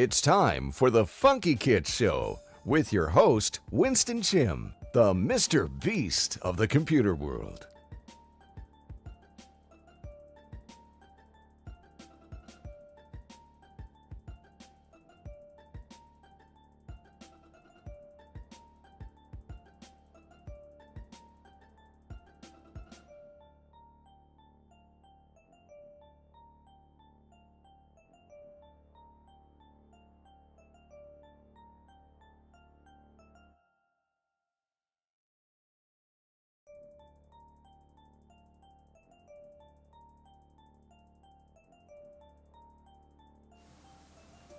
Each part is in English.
It's time for the Funkykit Show with your host, Winston Chim, the Mr. Beast of the computer world.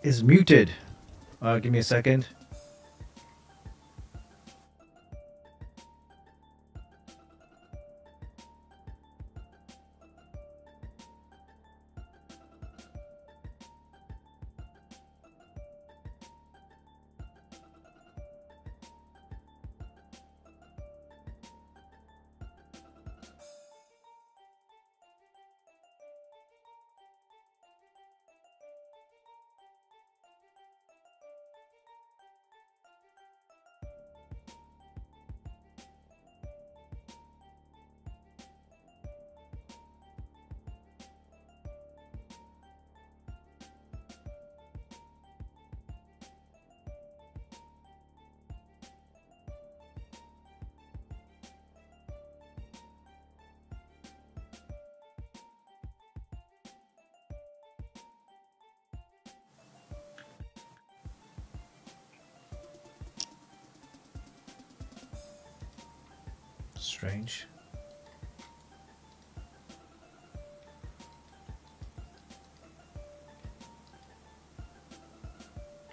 Is muted. Give me a second. Strange.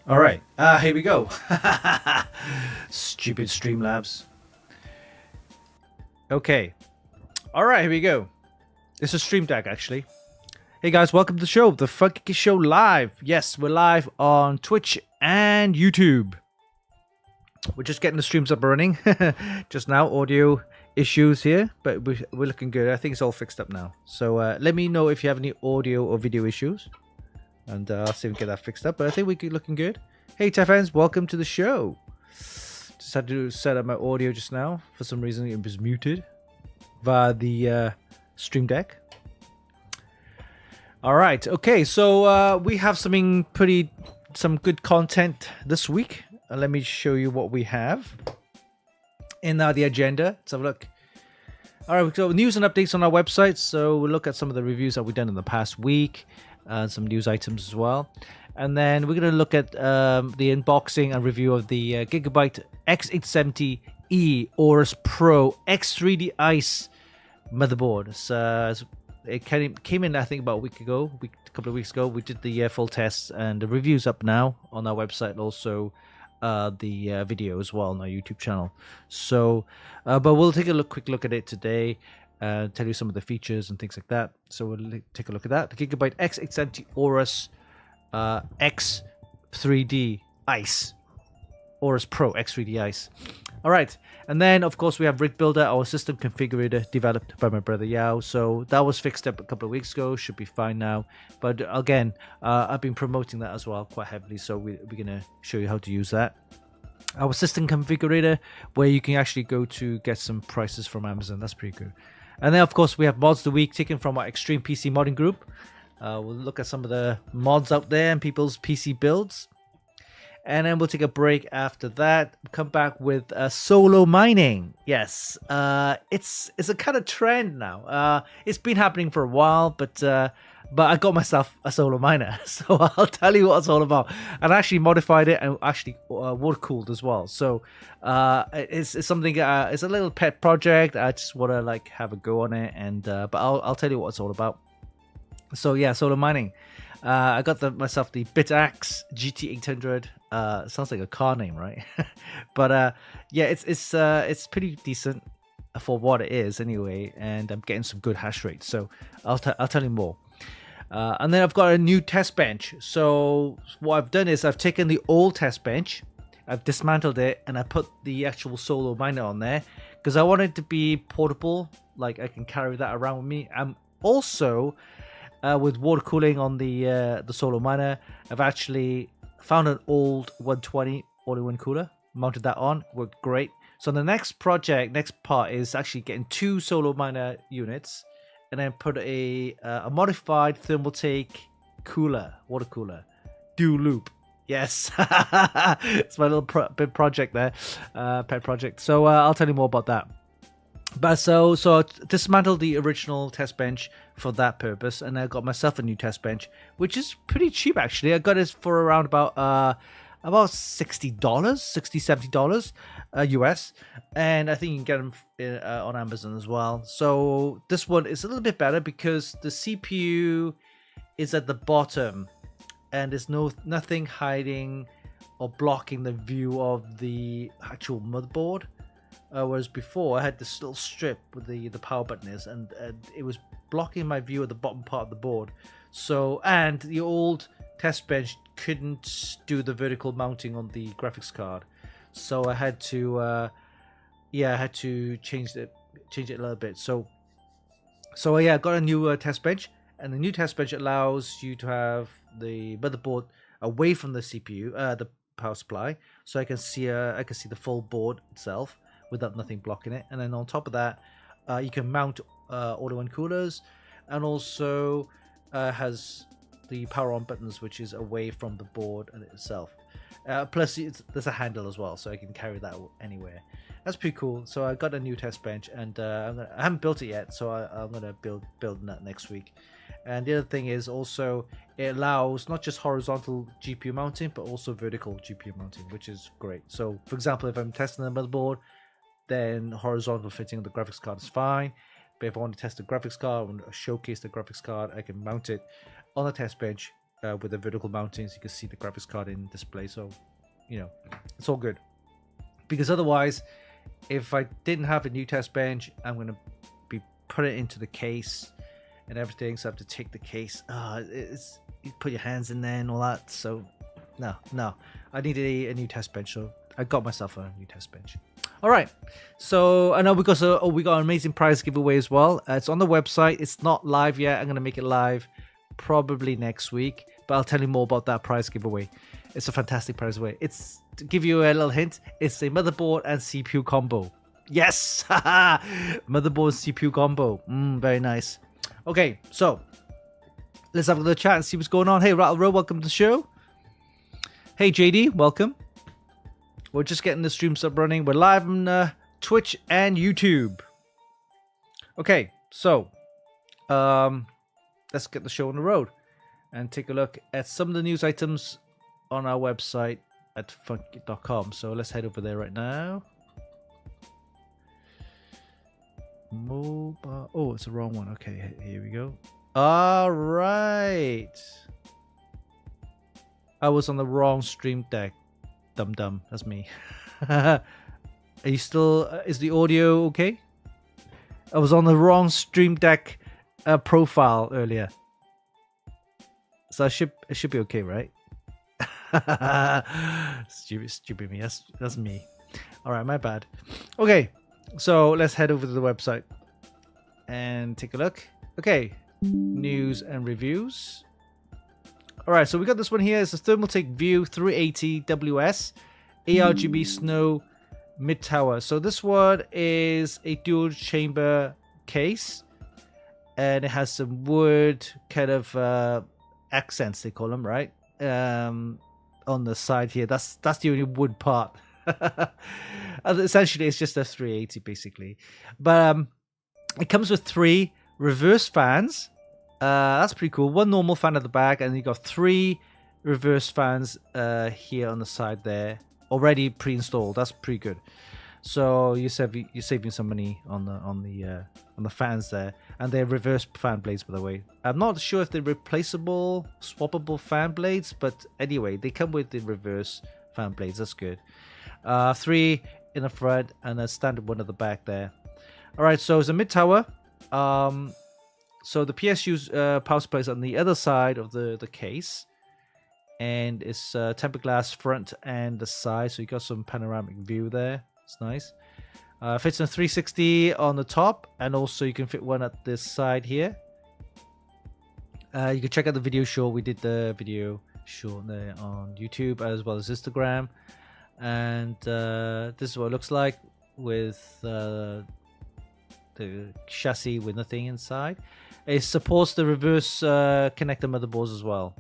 All right. Here we go. Stupid Streamlabs. Okay. All right, here we go. It's a stream deck, actually. Hey guys, welcome to the show, the Funkykit Show live. Yes, we're live on Twitch and YouTube. We're just getting the streams up and running. Just now, audio issues here, but we're looking good. I think it's all fixed up now. So let me know if you have any audio or video issues, and I'll see if we can get that fixed up. But I think we're looking good. Hey, Tech fans, welcome to the show. Just had to set up my audio just now. For some reason, it was muted via the stream deck. All right, okay. So we have some good content this week. Let me show you what we have in the agenda. Let's have a look. All right, so news and updates on our website. So we'll look at some of the reviews that we've done in the past week, some news items as well. And then we're going to look at the unboxing and review of the Gigabyte X870E AORUS Pro X3D Ice motherboard. It came in, I think, about a couple of weeks ago. We did the full tests, and the review's up now on our website, and also the video as well on our YouTube channel. So but we'll take a quick look at it today, tell you some of the features and things like that. So we'll take a look at that. The Gigabyte X870 AORUS X3D Ice AORUS Pro X3D Ice. All right, and then of course we have Rig Builder, our system configurator developed by my brother Yao. So that was fixed up a couple of weeks ago, should be fine now. But again, I've been promoting that as well quite heavily, so we're gonna show you how to use that. Our system configurator, where you can actually go to get some prices from Amazon. That's pretty good. And then of course we have mods of the week taken from our Extreme PC modding group. We'll look at some of the mods out there and people's PC builds. And then we'll take a break after that. Come back with solo mining. Yes, it's a kind of trend now. It's been happening for a while, but I got myself a solo miner, so I'll tell you what it's all about. And I actually modified it and actually water-cooled as well. So it's something. It's a little pet project. I just want to have a go on it, and but I'll tell you what it's all about. So yeah, solo mining. I got myself the Bitaxe GT800. Sounds like a car name, right? But yeah, it's pretty decent for what it is anyway, and I'm getting some good hash rates. So I'll tell you more. And then I've got a new test bench. So what I've done is I've taken the old test bench, I've dismantled it, and I put the actual solo miner on there because I want it to be portable. Like I can carry that around with me. I'm also with water cooling on the solo miner, I've actually found an old 120 all-in-one cooler, mounted that on, worked great. So the next part is actually getting 2 solo miner units, and then put a modified thermal take cooler, water cooler, dual loop. Yes, it's my little big project there, pet project. So I'll tell you more about that. But so I dismantled the original test bench for that purpose, and I got myself a new test bench, which is pretty cheap actually. I got it for around about $60, $70 US, and I think you can get them on Amazon as well. So this one is a little bit better because the CPU is at the bottom, and there's nothing hiding or blocking the view of the actual motherboard. Whereas before I had this little strip with the power button is, and it was blocking my view of the bottom part of the board. So, and the old test bench couldn't do the vertical mounting on the graphics card, so I had to change it a little bit. So yeah, I got a new test bench, and the new test bench allows you to have the motherboard away from the CPU, the power supply, so I can see the full board itself without nothing blocking it. And then on top of that, you can mount all-in-one coolers, and also has the power on buttons, which is away from the board itself. Plus there's a handle as well, so I can carry that anywhere. That's pretty cool. So I got a new test bench, and I haven't built it yet, so I'm gonna build that next week. And the other thing is also it allows not just horizontal GPU mounting, but also vertical GPU mounting, which is great. So for example, if I'm testing the motherboard, then horizontal fitting of the graphics card is fine. But if I want to test the graphics card, I want to showcase the graphics card, I can mount it on the test bench with the vertical mounting, so you can see the graphics card in display. So, you know, it's all good. Because otherwise, if I didn't have a new test bench, I'm going to be putting it into the case and everything. So I have to take the case. You put your hands in there and all that. So no, I needed a new test bench. So I got myself a new test bench. All right, so I know we got an amazing prize giveaway as well. It's on the website. It's not live yet. I'm gonna make it live probably next week, but I'll tell you more about that prize giveaway. It's a fantastic prize giveaway. It's, to give you a little hint, it's a motherboard and CPU combo. Yes, motherboard CPU combo. Very nice. Okay, so let's have a little chat and see what's going on. Hey, Rattlerow, welcome to the show. Hey, JD, welcome. We're just getting the streams up running. We're live on Twitch and YouTube. Okay, so let's get the show on the road and take a look at some of the news items on our website at funkykit.com. So let's head over there right now. Mobile. Oh, it's the wrong one. Okay, here we go. All right. I was on the wrong stream deck. Dum. That's me. Are you still? Is the audio okay? I was on the wrong stream deck profile earlier, so it should be okay, right? Stupid me. That's me. All right, my bad. Okay, so let's head over to the website and take a look. Okay, news and reviews. All right, so we got this one here. It's a Thermaltake View 380 WS ARGB Snow Mid Tower. So this one is a dual chamber case, and it has some wood kind of accents, they call them, right? On the side here. That's the only wood part. Essentially, it's just a 380 basically, but it comes with 3 reverse fans. That's pretty cool. 1 normal fan at the back, and you got 3 reverse fans here on the side there, already pre-installed. That's pretty good. So you're saving some money on the fans there, and they're reverse fan blades, by the way. I'm not sure if they're replaceable, swappable fan blades, but anyway, they come with the reverse fan blades. That's good. 3 in the front and a standard 1 at the back there. All right, so it's a mid tower. So the PSU's power supply is on the other side of the case, and it's tempered glass front and the side, so you got some panoramic view there. It's nice. Fits in a 360 on the top, and also you can fit one at this side here. You can check out the video show. We did the video shown there on YouTube as well as Instagram. And this is what it looks like with the chassis with nothing inside. It supports the reverse connector motherboards as well,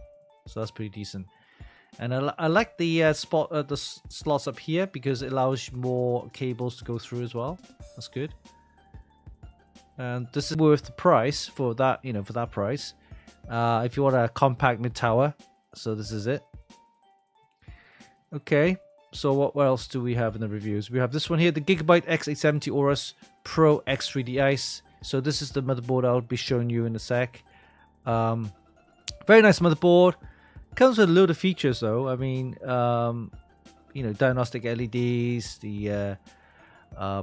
so that's pretty decent. And I like the slots up here because it allows more cables to go through as well. That's good. And this is worth the price for that, for that price. If you want a compact mid tower, so this is it. Okay, so what else do we have in the reviews? We have this one here, the Gigabyte X870E AORUS Pro X3D Ice. So this is the motherboard I'll be showing you in a sec. Very nice motherboard. Comes with a load of features though. I mean, diagnostic LEDs, the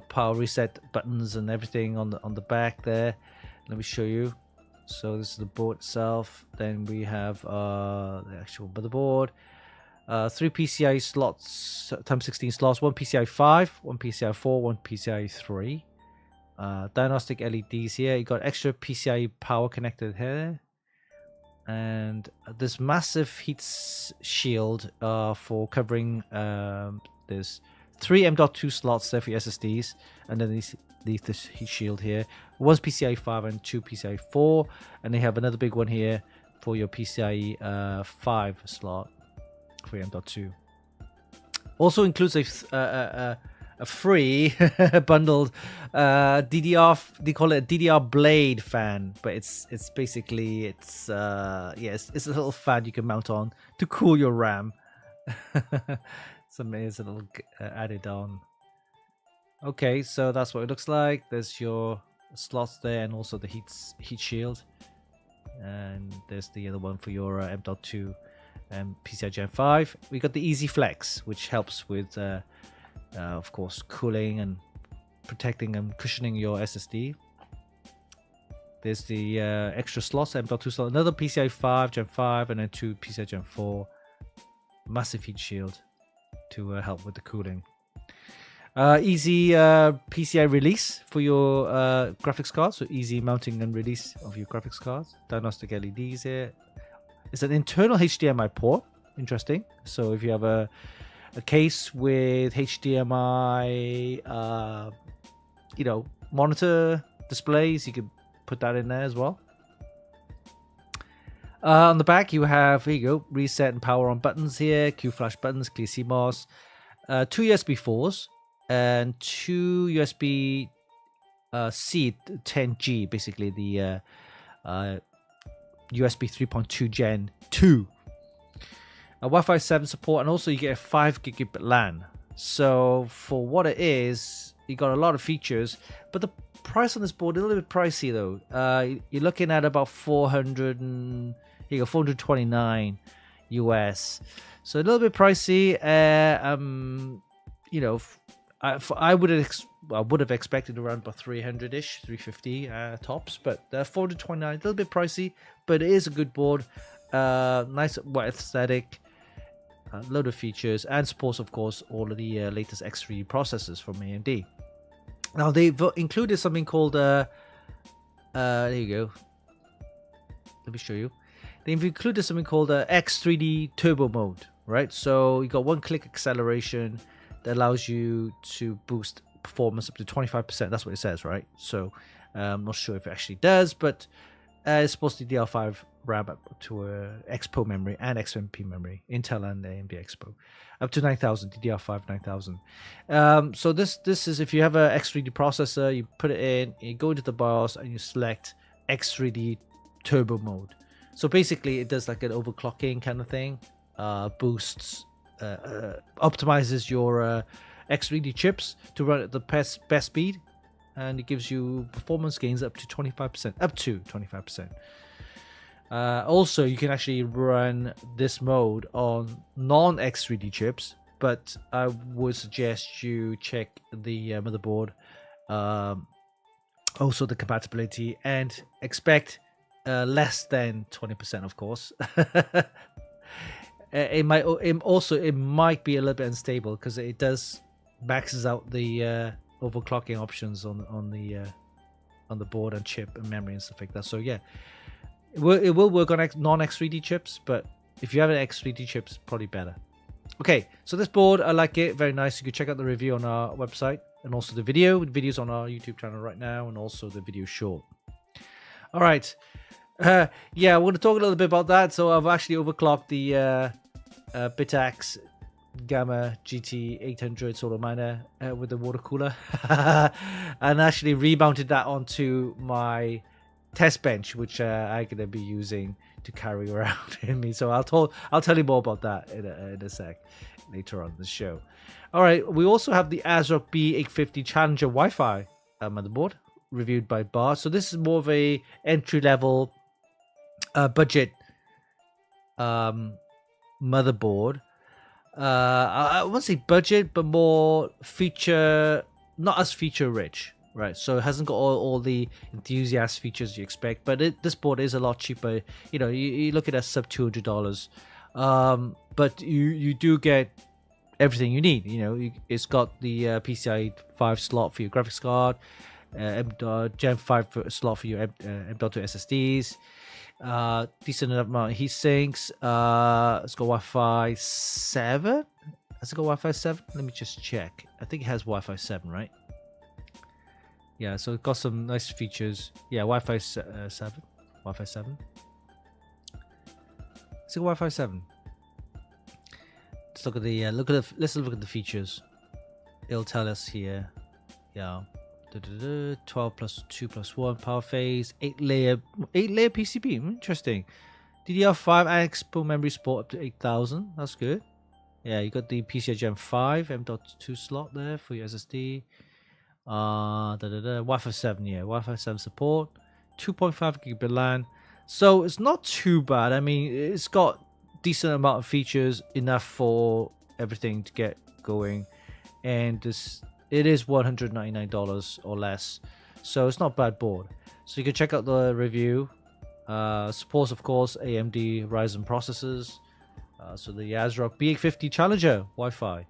power reset buttons and everything on the back there. Let me show you. So this is the board itself. Then we have the actual motherboard. 3 PCI slots, times 16 slots, 1 PCI 5, 1 PCI 4, 1 PCI 3. Diagnostic LEDs here. You got extra PCI power connected here. And this massive heat shield for covering there's 3 M.2 slots there for your SSDs, and then this heat shield here. One's PCI 5 and 2 PCI 4, and they have another big one here for your PCI 5 slot for M.2. Also includes a free bundled DDR, they call it a DDR blade fan, but it's basically it's a little fan you can mount on to cool your RAM. So it's a little added on. Okay, so that's what it looks like. There's your slots there, and also the heat shield, and there's the other one for your M.2 and PCI Gen 5. We got the Easy Flex, which helps with of course cooling and protecting and cushioning your SSD. There's the extra slots, M.2 slot, another PCI 5 Gen 5, and then 2 PCI Gen 4. Massive heat shield to help with the cooling. Easy PCI release for your graphics card, so easy mounting and release of your graphics cards. Diagnostic LEDs here. It's an internal HDMI port. Interesting. So if you have a case with HDMI, monitor displays, you could put that in there as well. On the back, you have, here you go, reset and power on buttons here, Q flash buttons, clear CMOS, 2 USB 4s, and 2 USB C 10G, basically the USB 3.2 Gen 2. Wi-Fi 7 support, and also you get a 5 gigabit LAN. So for what it is, you got a lot of features, but the price on this board is a little bit pricey though. You're looking at about 429 US, so a little bit pricey. I would have expected around about 300-ish, 350 tops, but 429, a little bit pricey, but it is a good board. Nice white aesthetic, load of features, and supports of course all of the latest X3D processors from AMD. Now they've included something called there you go, let me show you. They've included something called X3D turbo mode, right? So you got one-click acceleration that allows you to boost performance up to 25%. That's what it says, right? So I'm not sure if it actually does, but it's supposed to be DDR5 RAM up to Expo memory and XMP memory, Intel and AMD Expo, up to 9000 DDR5 9000. So this is, if you have a X3D processor, you put it in, you go into the BIOS, and you select X3D turbo mode. So basically, it does like an overclocking kind of thing, boosts, optimizes your X3D chips to run at the best speed, and it gives you performance gains up to 25%. Up to 25%. Also, you can actually run this mode on non-X3D chips, but I would suggest you check the motherboard, also the compatibility, and expect less than 20%, of course. It might be a little bit unstable because it does maxes out the overclocking options on the board and chip and memory and stuff like that. So yeah, it will work on non-X3D chips, but if you have an X3D chip, it's probably better. Okay, so this board, I like it. Very nice. You can check out the review on our website and also the video. The video's on our YouTube channel right now and also the video short. All right. Yeah, I want to talk a little bit about that. So I've actually overclocked the Bitaxe Gamma GT 800 solar miner with the water cooler and actually remounted that onto my test bench, which I'm going to be using to carry around in me. So I'll tell you more about that in a sec later on in the show. All right, we also have the ASRock B850 Challenger Wi-Fi motherboard reviewed by Bar. So this is more of a entry-level budget motherboard. I won't say budget, but more feature, not as feature rich, right? So it hasn't got all the enthusiast features you expect, but this board is a lot cheaper. You know, you look at a sub $200, but you do get everything you need. You know, it's got the PCIe 5 slot for your graphics card, Gen 5 slot for your M.2 SSDs. Decent amount of heat sinks. It's got Wi-Fi 7. Has it got Wi-Fi 7? Let me just check. I think it has Wi-Fi 7, right? Yeah, so it's got some nice features. Yeah, Wi-Fi 7. Wi-Fi 7. Is it Wi-Fi 7? Let's look at the let's look at the features. It'll tell us here. Yeah. 12 plus 2 plus 1 power phase, 8 layer PCB. Interesting. DDR5 and expo memory support up to 8000. That's good. Yeah, you got the PCI Gen 5 M.2 slot there for your SSD. Wi-Fi 7. Yeah, Wi-Fi 7 support. 2.5 gigabit LAN. So it's not too bad. I mean, it's got decent amount of features, enough for everything to get going, and it is $199 or less, so it's not a bad board. So you can check out the review. Supports, of course, AMD Ryzen processors. So the ASRock B850 Challenger Wi-Fi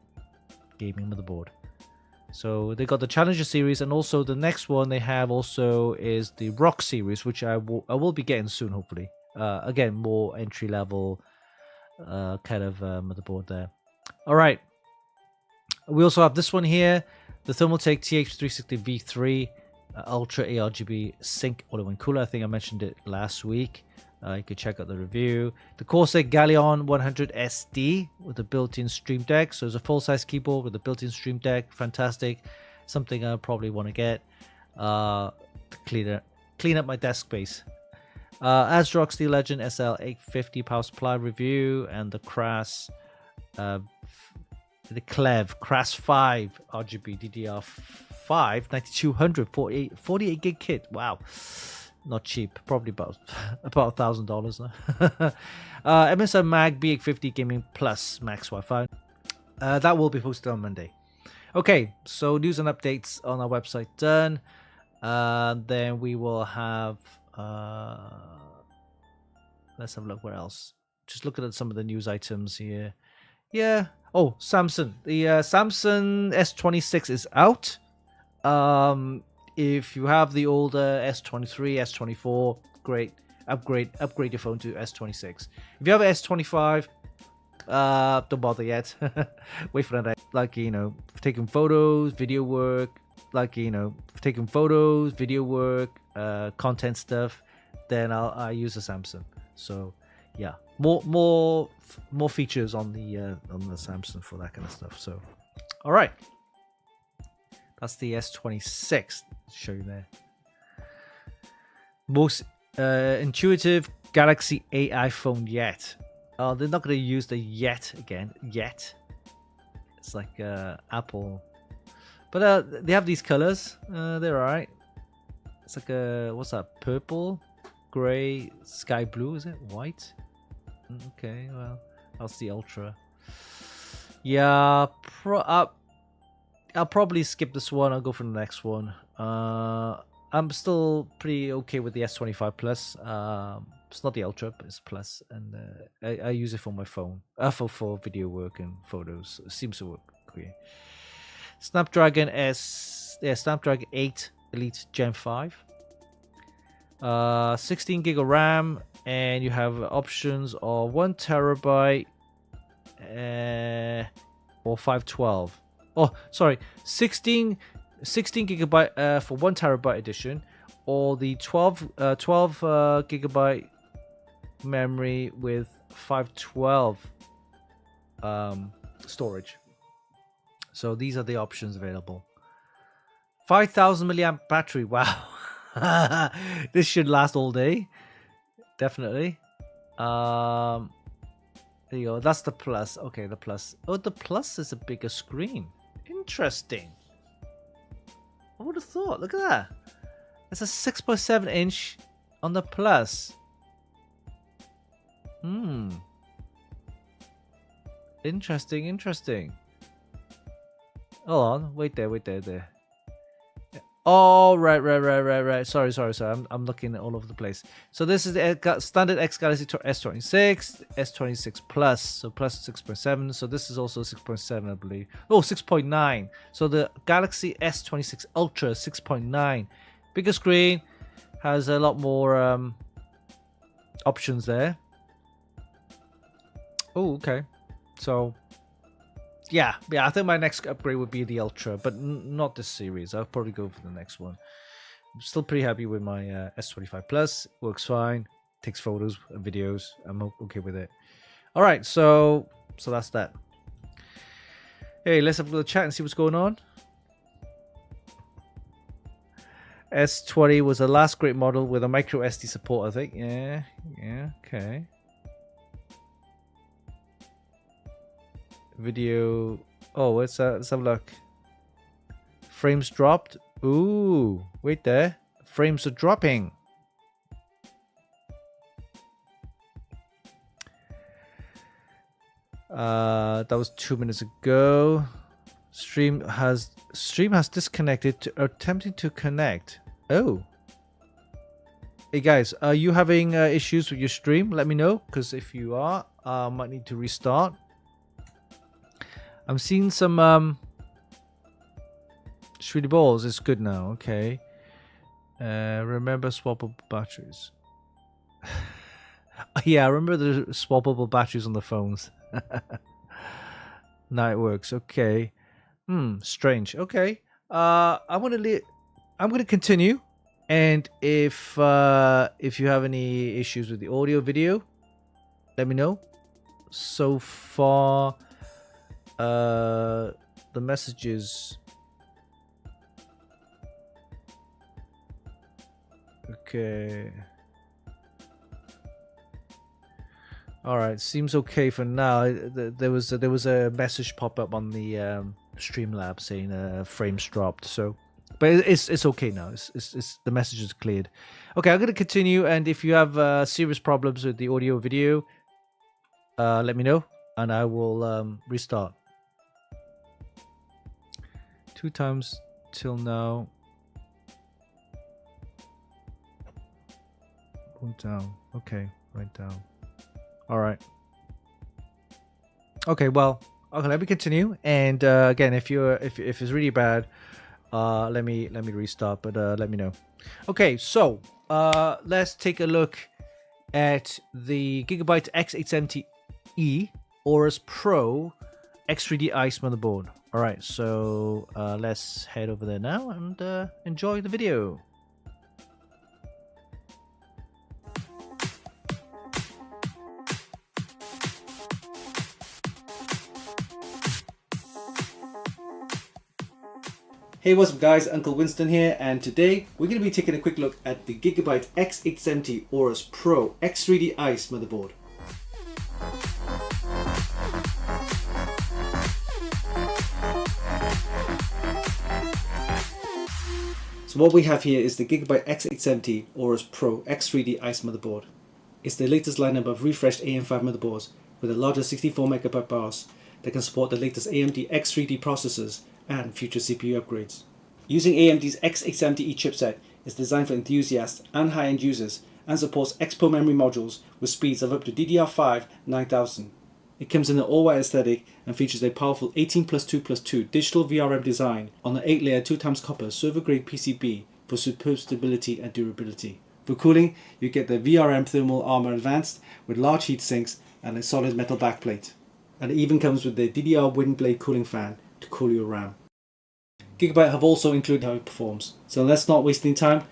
gaming motherboard. So they got the Challenger series, and also the next one they have also is the Rock series, which I will be getting soon, hopefully. Again, more entry level kind of motherboard there. All right. We also have this one here. The Thermaltake TH360 V3 Ultra ARGB Sync all-in-one cooler. I think I mentioned it last week. You could check out the review. The Corsair Galleon 100 SD with a built-in Stream Deck. So it's a full-size keyboard with a built-in Stream Deck. Fantastic. Something I probably want to get. To clean up my desk space. ASRock Steel Legend SL850 power supply review, and the Cras the Clev Cras 5 RGB DDR5 9200 48 gig kit. Wow, not cheap. Probably about $1,000. MSI Mag B850 Gaming Plus Max Wi-Fi. That will be posted on Monday. Okay, so news and updates on our website done. Then we will have. Let's have a look. Where else? Just looking at some of the news items here. Yeah. Oh, Samsung. The Samsung S26 is out. If you have the older S23, S24, great. Upgrade your phone to S26. If you have an S25, don't bother yet. Wait for that. Like, you know, taking photos, video work. Like, you know, taking photos, video work, content stuff. Then I use a Samsung. So yeah, more features on the Samsung for that kind of stuff. So, all right, that's the S26. Show you there. Most intuitive Galaxy AI phone yet. Oh, they're not going to use the yet again. Yet. It's like Apple, but they have these colors. They're all right. It's like a what's that? Purple, gray, sky blue. Is it white? Okay, well, that's the Ultra. Yeah, I'll probably skip this one. I'll go for the next one. I'm still pretty okay with the S25 Plus. It's not the Ultra, but it's Plus, and I use it for my phone, for video work and photos. It seems to work great. Snapdragon 8 Elite Gen 5. 16 gig of RAM and you have options of 1 terabyte or 512. Oh, sorry, 16 gigabyte for 1 terabyte edition, or the 12 gigabyte memory with 512 storage. So these are the options available. 5,000 milliamp battery. Wow. This should last all day. Definitely. There you go. That's the plus. Okay, the plus. Oh, the plus is a bigger screen. Interesting. I would have thought. Look at that. It's a 6.7 inch on the plus. Interesting, interesting. Hold on. Wait there. Oh, right. Sorry. I'm looking all over the place. So this is the standard X Galaxy S26, S26 Plus. So plus 6.7. So this is also 6.7, I believe. Oh, 6.9. So the Galaxy S26 Ultra 6.9. Bigger screen. Has a lot more options there. Oh, okay. So yeah, I think my next upgrade would be the Ultra, but not this series. I'll probably go for the next one. I'm still pretty happy with my S25 Plus. Works fine, takes photos and videos. I'm okay with it. All right, so that's that. Hey, let's have a little chat and see what's going on. S20 was the last great model with a micro SD support, I think. Yeah, okay. Video. Oh, let's have a look. Frames dropped. Ooh, wait there. Frames are dropping. That was 2 minutes ago. Stream has disconnected. Attempting to connect. Oh. Hey guys, are you having issues with your stream? Let me know, because if you are, I might need to restart. I'm seeing some 3D balls. It's good now. Okay. Remember swappable batteries. Yeah, I remember the swappable batteries on the phones. Now it works. Okay. Strange. Okay. I'm gonna continue, and if you have any issues with the audio video, let me know. So far, the messages. Okay. All right, seems okay for now. There was a message pop up on the Streamlabs saying frames dropped. So, but it's okay now. It's the message is cleared. Okay, I'm gonna continue, and if you have serious problems with the audio video, let me know, and I will restart. 2 times till now. Went down. Okay, went down. All right. Okay, well, okay, let me continue. And again, if it's really bad, let me restart. But let me know. Okay, so let's take a look at the Gigabyte X870E AORUS Pro X3D Ice motherboard. All right, so let's head over there now and enjoy the video. Hey, what's up guys, Uncle Winston here, and today we're going to be taking a quick look at the Gigabyte X870 AORUS Pro X3D Ice motherboard. So what we have here is the Gigabyte X870 AORUS Pro X3D Ice motherboard. It's the latest lineup of refreshed AM5 motherboards with a larger 64MB BIOS that can support the latest AMD X3D processors and future CPU upgrades. Using AMD's X870E chipset is designed for enthusiasts and high-end users and supports Expo memory modules with speeds of up to DDR5 9000. It comes in an all-white aesthetic and features a powerful 18+2+2 digital VRM design on an 8-layer 2x copper server-grade PCB for superb stability and durability. For cooling, you get the VRM Thermal Armor Advanced with large heat sinks and a solid metal backplate. And it even comes with the DDR wind blade cooling fan to cool your RAM. Gigabyte have also included how it performs. So let's not waste any time,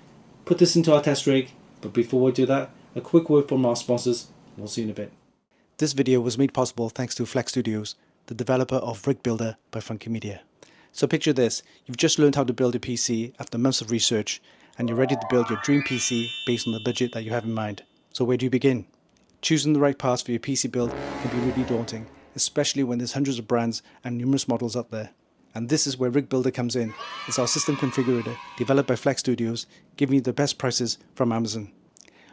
put this into our test rig. But before we do that, a quick word from our sponsors. We'll see you in a bit. This video was made possible thanks to Flex Studios, the developer of Rig Builder by Funky Media. So picture this, you've just learned how to build a PC after months of research, and you're ready to build your dream PC based on the budget that you have in mind. So where do you begin? Choosing the right parts for your PC build can be really daunting, especially when there's hundreds of brands and numerous models out there. And this is where Rig Builder comes in. It's our system configurator, developed by Flex Studios, giving you the best prices from Amazon.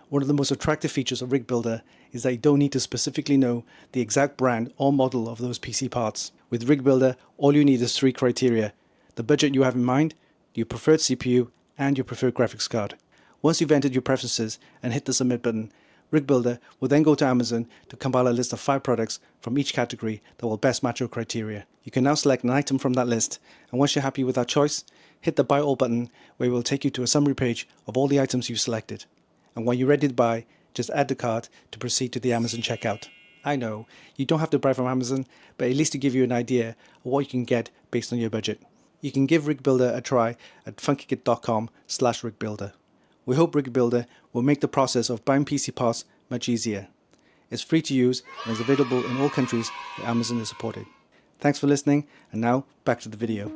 One of the most attractive features of Rig Builder is that you don't need to specifically know the exact brand or model of those PC parts. With Rig Builder, all you need is 3 criteria: the budget you have in mind, your preferred CPU, and your preferred graphics card. Once you've entered your preferences and hit the submit button, Rig Builder will then go to Amazon to compile a list of 5 products from each category that will best match your criteria. You can now select an item from that list, and once you're happy with that choice, hit the Buy All button, where it will take you to a summary page of all the items you've selected. And when you're ready to buy, just add the cart to proceed to the Amazon checkout. I know, you don't have to buy from Amazon, but at least to give you an idea of what you can get based on your budget. You can give Rig Builder a try at funkykit.com/rigbuilder. We hope Rig Builder will make the process of buying PC parts much easier. It's free to use and is available in all countries where Amazon is supported. Thanks for listening, and now back to the video.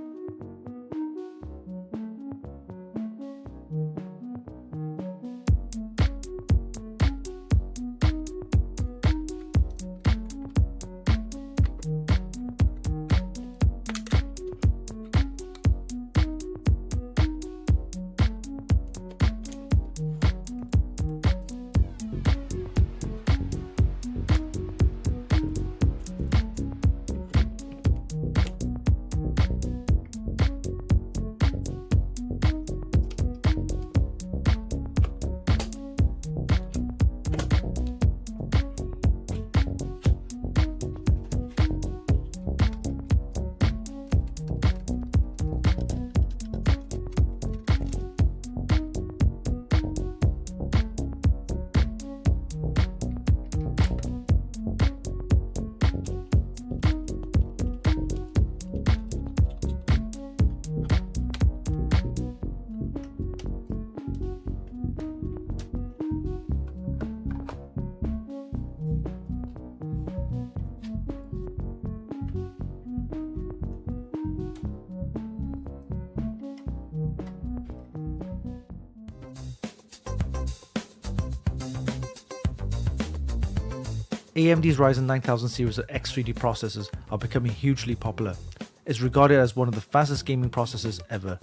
AMD's Ryzen 9000 series of X3D processors are becoming hugely popular. It's regarded as one of the fastest gaming processors ever,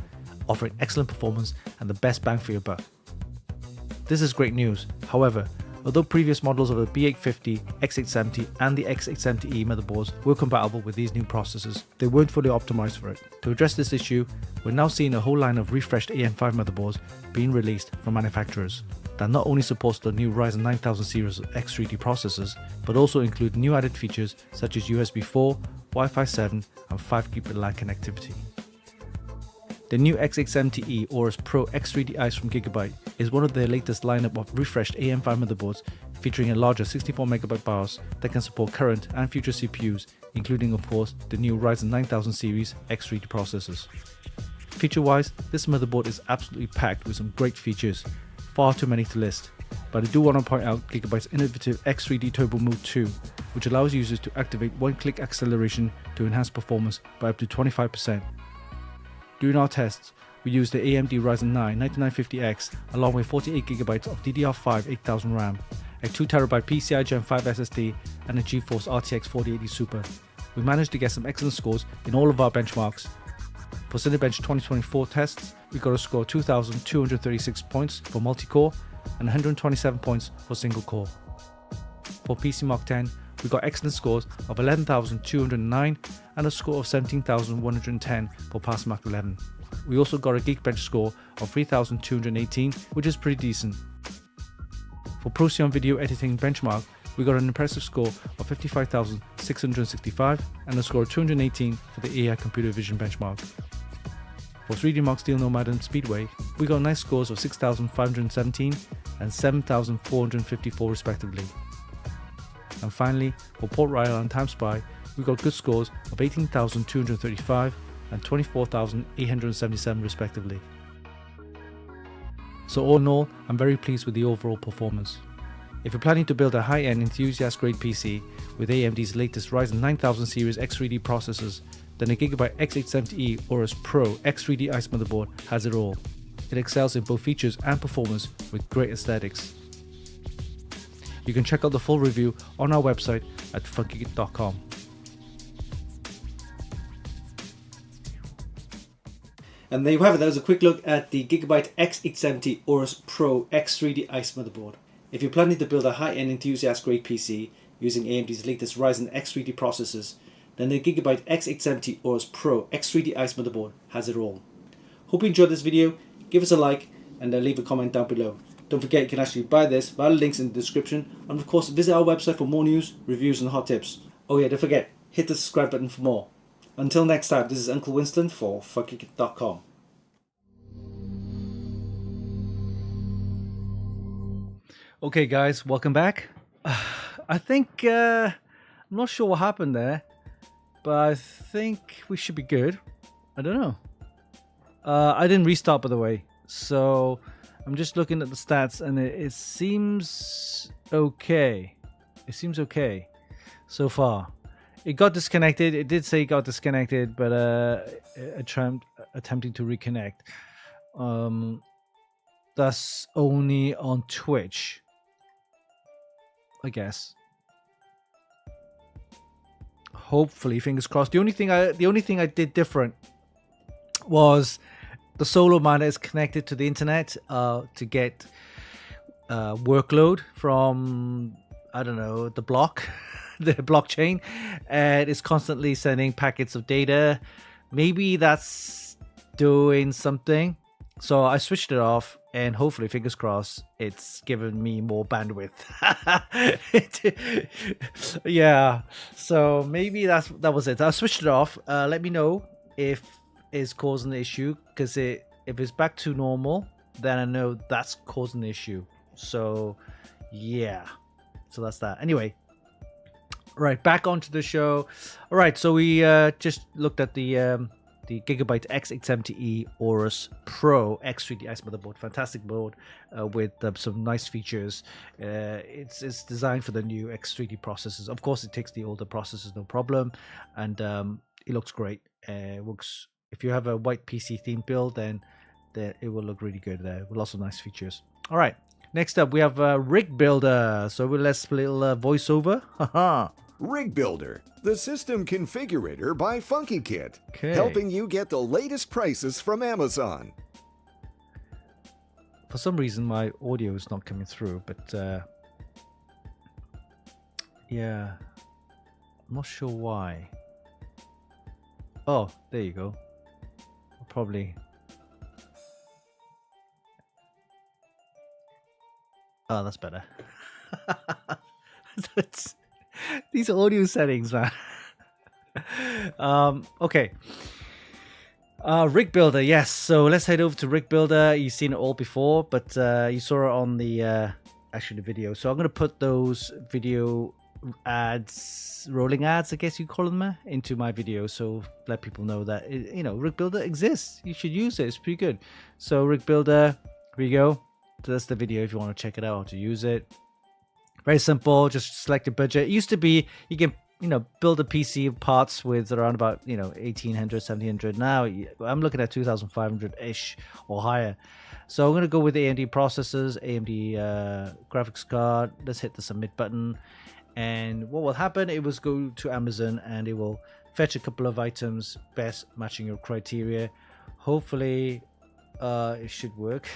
offering excellent performance and the best bang for your buck. This is great news. However, although previous models of the B850, X870 and the X870E motherboards were compatible with these new processors, they weren't fully optimized for it. To address this issue, we're now seeing a whole line of refreshed AM5 motherboards being released from manufacturers that not only supports the new Ryzen 9000 series of X3D processors, but also include new added features such as USB 4, Wi-Fi 7 and 5 Gigabit LAN connectivity. The new X870E AORUS Pro X3D Ice from Gigabyte is one of their latest lineup of refreshed AM5 motherboards featuring a larger 64MB BIOS that can support current and future CPUs, including of course the new Ryzen 9000 series X3D processors. Feature-wise, this motherboard is absolutely packed with some great features, far too many to list, but I do want to point out Gigabyte's innovative X3D Turbo Mode 2, which allows users to activate one-click acceleration to enhance performance by up to 25%. During our tests, we used the AMD Ryzen 9 9950X along with 48GB of DDR5 8000 RAM, a 2TB PCI Gen 5 SSD and a GeForce RTX 4080 Super. We managed to get some excellent scores in all of our benchmarks. For Cinebench 2024 tests, we got a score of 2,236 points for multi-core and 127 points for single-core. For PCMark 10, we got excellent scores of 11,209 and a score of 17,110 for PassMark 11. We also got a Geekbench score of 3,218, which is pretty decent. For Procyon Video Editing Benchmark, we got an impressive score of 55,665 and a score of 218 for the AI Computer Vision benchmark. For 3D Mark Steel Nomad and Speedway, we got nice scores of 6,517 and 7,454 respectively. And finally, for Port Royal and Time Spy, we got good scores of 18,235 and 24,877 respectively. So all in all, I'm very pleased with the overall performance. If you're planning to build a high-end enthusiast grade PC with AMD's latest Ryzen 9000 series X3D processors, then the Gigabyte X870E AORUS Pro X3D Ice motherboard has it all. It excels in both features and performance with great aesthetics. You can check out the full review on our website at funkykit.com. And there you have it. That was a quick look at the Gigabyte X870 AORUS Pro X3D Ice motherboard. If you're planning to build a high-end enthusiast grade PC using AMD's latest Ryzen X3D processors, then the Gigabyte X870 AORUS Pro X3D Ice motherboard has it all. Hope you enjoyed this video. Give us a like and leave a comment down below. Don't forget you can actually buy this via the links in the description, and of course visit our website for more news, reviews and hot tips. Oh yeah, don't forget, hit the subscribe button for more. Until next time, this is Uncle Winston for Funkykit.com. Okay guys, welcome back. I think, I'm not sure what happened there, but I think we should be good. I don't know. I didn't restart by the way, so I'm just looking at the stats and it seems okay. It seems okay so far. It got disconnected. It did say it got disconnected, but attempting to reconnect. That's only on Twitch, I guess. Hopefully, fingers crossed. The only thing I did different was the solo miner is connected to the internet to get workload from, I don't know, the block. The blockchain, and it's constantly sending packets of data. Maybe that's doing something, so I switched it off, and hopefully, fingers crossed, it's given me more bandwidth. Yeah, so maybe that was it. I switched it off. Let me know if it's causing the issue, because if it's back to normal, then I know that's causing the issue. So yeah, so that's that. Anyway, right, back onto the show. All right, so we just looked at the Gigabyte X870E AORUS Pro X3D Ice motherboard. Fantastic board with some nice features. It's designed for the new X3D processors. Of course, it takes the older processors, no problem, and it looks great. It works. If you have a white PC theme build, then it will look really good there with lots of nice features. All right, next up we have Rig Builder. So let's play a little voiceover. Haha. Rig Builder, the system configurator by Funkykit, Okay. helping you get the latest prices from Amazon. For some reason, my audio is not coming through, but yeah, I'm not sure why. Oh, there you go. Probably. Oh, that's better. These audio settings, man. Okay. Rig Builder, yes. So let's head over to Rig Builder. You've seen it all before, but you saw it on the actually the video. So I'm going to put those video ads, rolling ads, I guess you call them, into my video. So let people know that Rig Builder exists. You should use it. It's pretty good. So Rig Builder, here we go. So that's the video if you want to check it out, to use it. Very simple, just select your budget. It used to be you can, build a PC parts with around about, 1800, 1700. Now I'm looking at 2500-ish or higher. So I'm going to go with the AMD processors, AMD graphics card. Let's hit the submit button. And what will happen, it will go to Amazon and it will fetch a couple of items best matching your criteria. Hopefully it should work.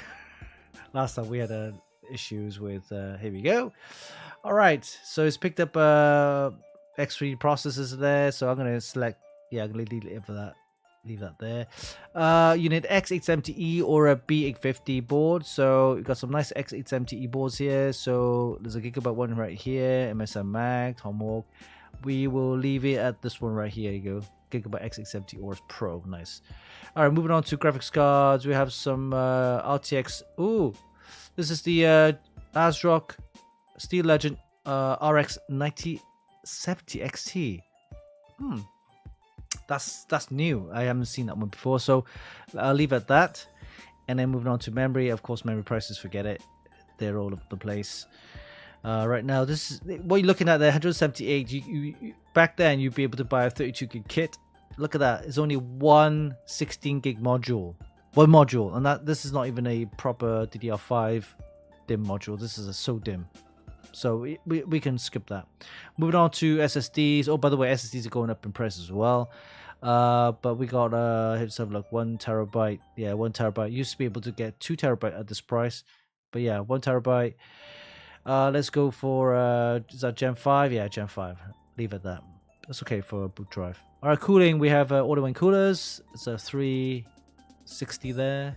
Last time we had issues with here we go. All right, so it's picked up X3 processors there, so I'm going to select, I'm going to leave that there. You need X870E or a B850 board. So you've got some nice X870E boards here. So there's a Gigabyte one right here, MSI Mag, Tomahawk. We will leave it at this one right here. You go, Gigabyte X870 AORUS Pro. Nice. All right, moving on to graphics cards. We have some RTX. Ooh, This is the ASRock Steel Legend RX 9070 XT. That's new. I haven't seen that one before, so I'll leave it at that. And then moving on to memory. Of course, memory prices, forget it. They're all over the place. Right now, this is what you're looking at there. 178. You back then you'd be able to buy a 32 gig kit. Look at that. It's only one 16 gig module. One module, and this is not even a proper DDR5 DIMM module. This is a so DIMM. So we can skip that. Moving on to SSDs. Oh, by the way, SSDs are going up in price as well. But we got let's have a look. 1 terabyte. Yeah, 1 terabyte. Used to be able to get 2 terabyte at this price, but yeah, 1 terabyte. Let's go for is that Gen 5? Yeah, Gen 5. Leave it at that. That's okay for a boot drive. All right, cooling. We have auto wind coolers. It's a 360 there.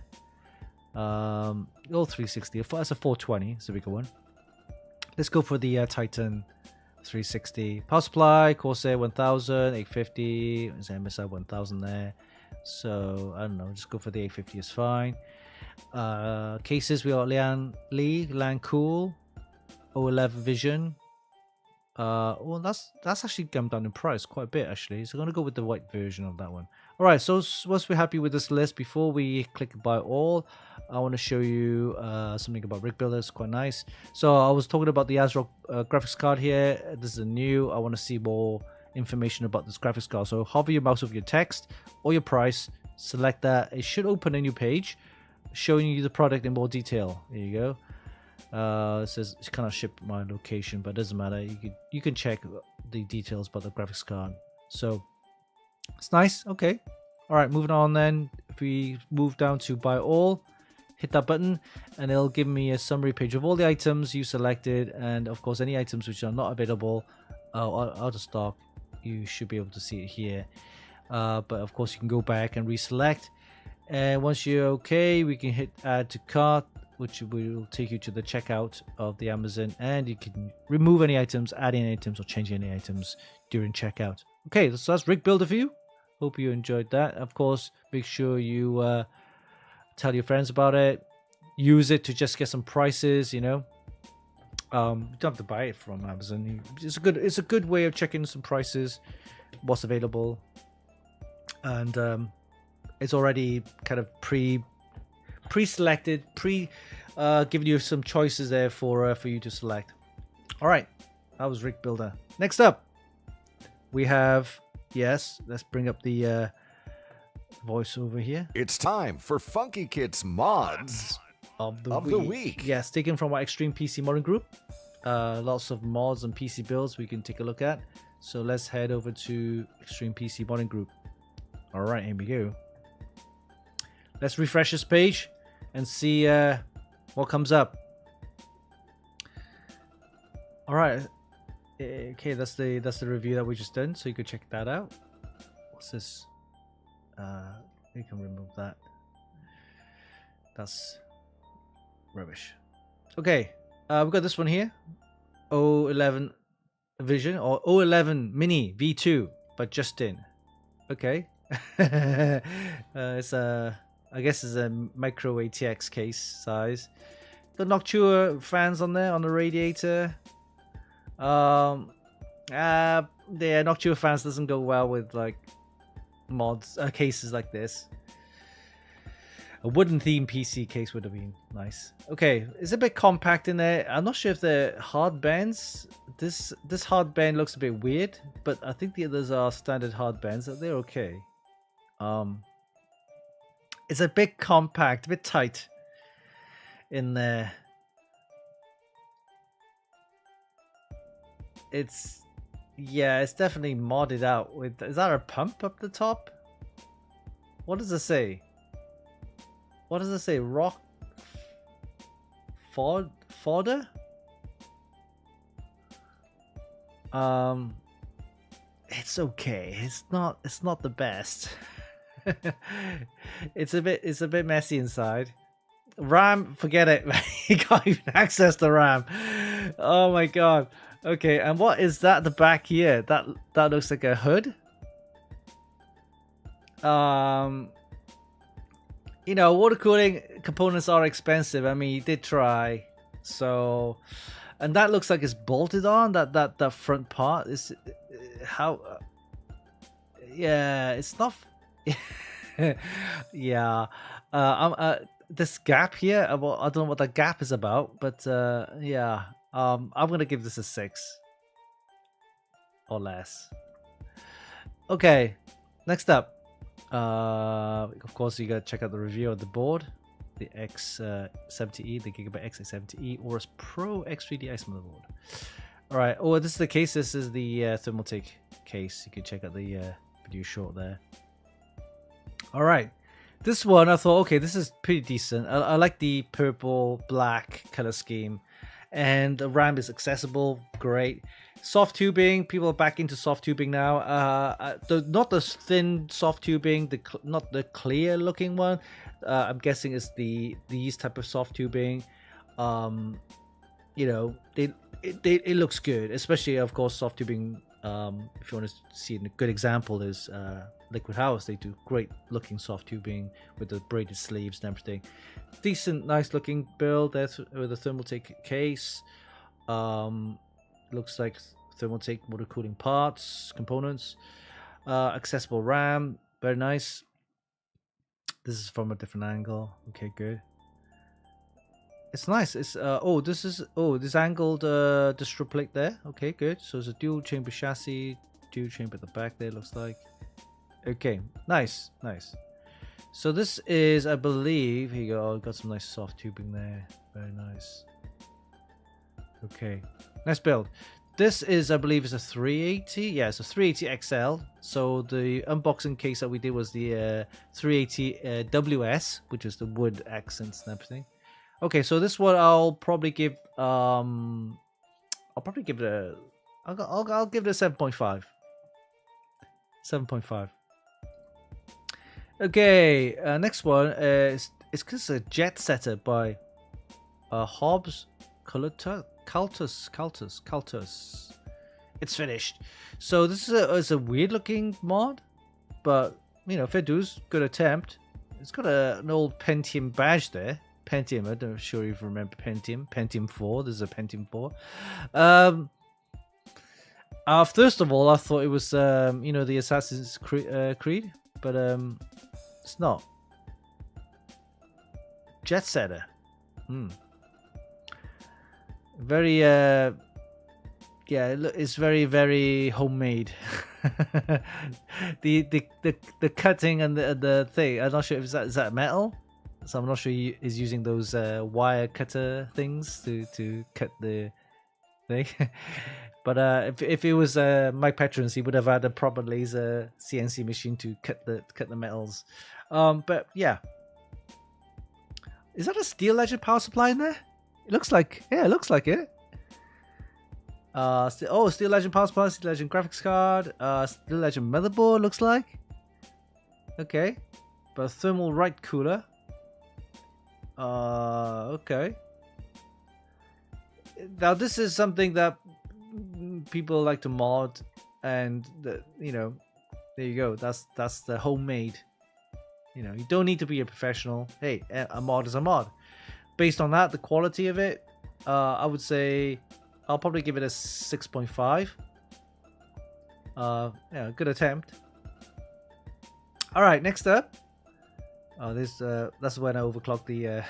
All 360. That's a 420. It's a bigger one. Let's go for the Titan 360. Power supply, Corsair 1000, 850. There's MSI 1000 there. So, I don't know. Just go for the 850 is fine. Cases, we got Lan Cool, O11 Vision. Well, that's actually come down in price quite a bit, actually. So I'm going to go with the white version of that one. All right, so once we're happy with this list, before we click buy all, I want to show you something about Rig Builder. It's quite nice. So I was talking about the ASRock graphics card here. This is a new. I want to see more information about this graphics card. So hover your mouse over your text or your price, select that. It should open a new page showing you the product in more detail. There you go. It says it's kind of shipped my location, but it doesn't matter. You can check the details about the graphics card. So it's nice. Okay. All right, moving on then. If we move down to buy all, hit that button and it'll give me a summary page of all the items you selected, and of course any items which are not available out of stock, you should be able to see it here. But of course you can go back and reselect, and once you're okay, we can hit add to cart, which will take you to the checkout of the Amazon, and you can remove any items, add any items, or change any items during checkout. Okay, so that's Rig Builder for you. Hope you enjoyed that. Of course, make sure you tell your friends about it. Use it to just get some prices, you know. You don't have to buy it from Amazon. It's a good way of checking some prices, what's available, and it's already kind of pre-selected, giving you some choices there for you to select. All right, that was Rig Builder. Next up, we have let's bring up the voiceover here. It's time for Funkykit's mods of the week. Yes, taken from our Extreme PC modding group. Lots of mods and PC builds we can take a look at. So let's head over to Extreme PC modding group. All right, here we go. Let's refresh this page and see what comes up. All right. Okay, that's the review that we just done, so you could check that out. What's this? We can remove that. That's rubbish. Okay, we've got this one here, O11 Vision or O11 Mini V2 by Justin. Okay, it's I guess it's a micro ATX case size. Got Noctua fans on there on the radiator. The Noctua fans doesn't go well with like mods cases like this. A wooden theme PC case would have been nice. Okay, it's a bit compact in there. I'm not sure if they're hard bands. This hard band looks a bit weird, but I think the others are standard hard bands. They're okay. It's a bit compact, a bit tight in there. It's definitely modded out with. Is that a pump up the top? What does it say? What does it say? Rock fodder? It's okay. It's not the best. It's a bit messy inside. RAM, forget it. You can't even access the RAM. Oh my god. Okay, and what is that at the back here? That looks like a hood. you know, water cooling components are expensive. I mean, he did try. So, and that looks like it's bolted on. That front part is how. Yeah, it's not. Yeah, this gap here. I don't know what that gap is about, but yeah. I'm gonna give this a 6 or less. Okay, next up. Of course, you gotta check out the review of the board, the X70E, the Gigabyte X870E AORUS Pro X3D ice motherboard. All right. Oh, this is the case. This is the Thermaltake case. You can check out the video short there. All right. This one, I thought, okay, this is pretty decent. I like the purple black color scheme, and the RAM is accessible. Great. Soft tubing, people are back into soft tubing now. Not the thin soft tubing, not the clear looking one. I'm guessing it's these type of soft tubing. You know, it looks good, especially of course soft tubing. If you want to see a good example, is Liquid House. They do great looking soft tubing with the braided sleeves and everything. Decent, nice looking build there with a Thermaltake case. Looks like Thermaltake water cooling parts, components, accessible RAM, very nice. This is from a different angle. Okay, good. It's nice. It's this angled distro plate there. Okay, good. So it's a dual chamber chassis, dual chamber at the back there. Looks like. Okay, nice. So this is, I believe, here you go. Got some nice soft tubing there. Very nice. Okay, nice build. This is, I believe, is a 380. Yeah, it's a 380 XL. So the unboxing case that we did was the 380 WS, which is the wood accents and everything. Okay, so this one I'll probably give. I'll give it a 7.5. 7.5. Okay, next one is it's a jet setter by Hobbs Cultus. It's finished. So this is a weird looking mod, but you know, fair dues, good attempt. It's got an old Pentium badge there. Pentium, I'm not sure if you remember Pentium 4. There's a Pentium 4. First of all, I thought it was you know, the Assassin's Creed, but it's not. Jet setter. Very yeah, it's very homemade. the cutting and the thing, I'm not sure if is that metal, so I'm not sure he is using those wire cutter things to cut the thing. But if it was Mike Petrons, he would have had a proper laser CNC machine to cut the metals. But yeah, is that a Steel Legend power supply in there? It looks like, yeah, it looks like it. Steel Legend power supply, Steel Legend graphics card, Steel Legend motherboard looks like. Okay, but thermal right cooler. Okay. Now this is something that people like to mod, and you know, there you go. That's the homemade. You know, you don't need to be a professional. Hey, a mod is a mod. Based on that, the quality of it, I would say I'll probably give it a 6.5. Yeah, good attempt. All right, next up. That's when I overclocked the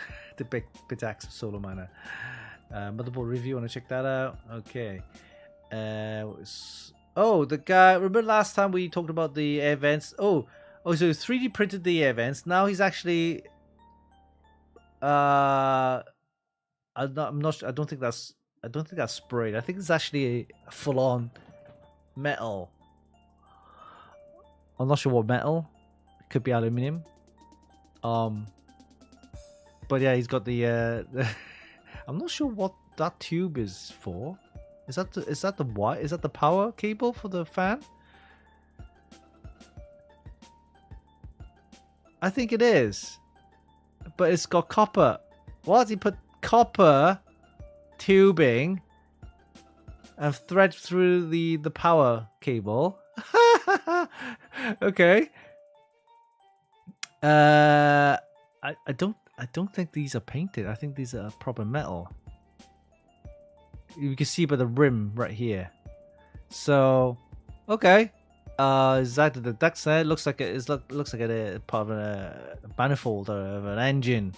Bitaxe Solar Miner. Motherboard review. Want to check that out? Okay. The guy. Remember last time we talked about the air vents? So 3D printed the air vents. Now he's actually. I'm not sure. I don't think that's sprayed. I think it's actually a full-on metal. I'm not sure what metal. It could be aluminium. But yeah, he's got the. I'm not sure what that tube is for. Is that the what? Is that the power cable for the fan? I think it is. But it's got copper. What? He put copper tubing and thread through the power cable. Okay. I don't think these are painted. I think these are proper metal. You can see by the rim right here. So, okay. Is that the ducts there? Looks like looks like a part of a manifold or of an engine.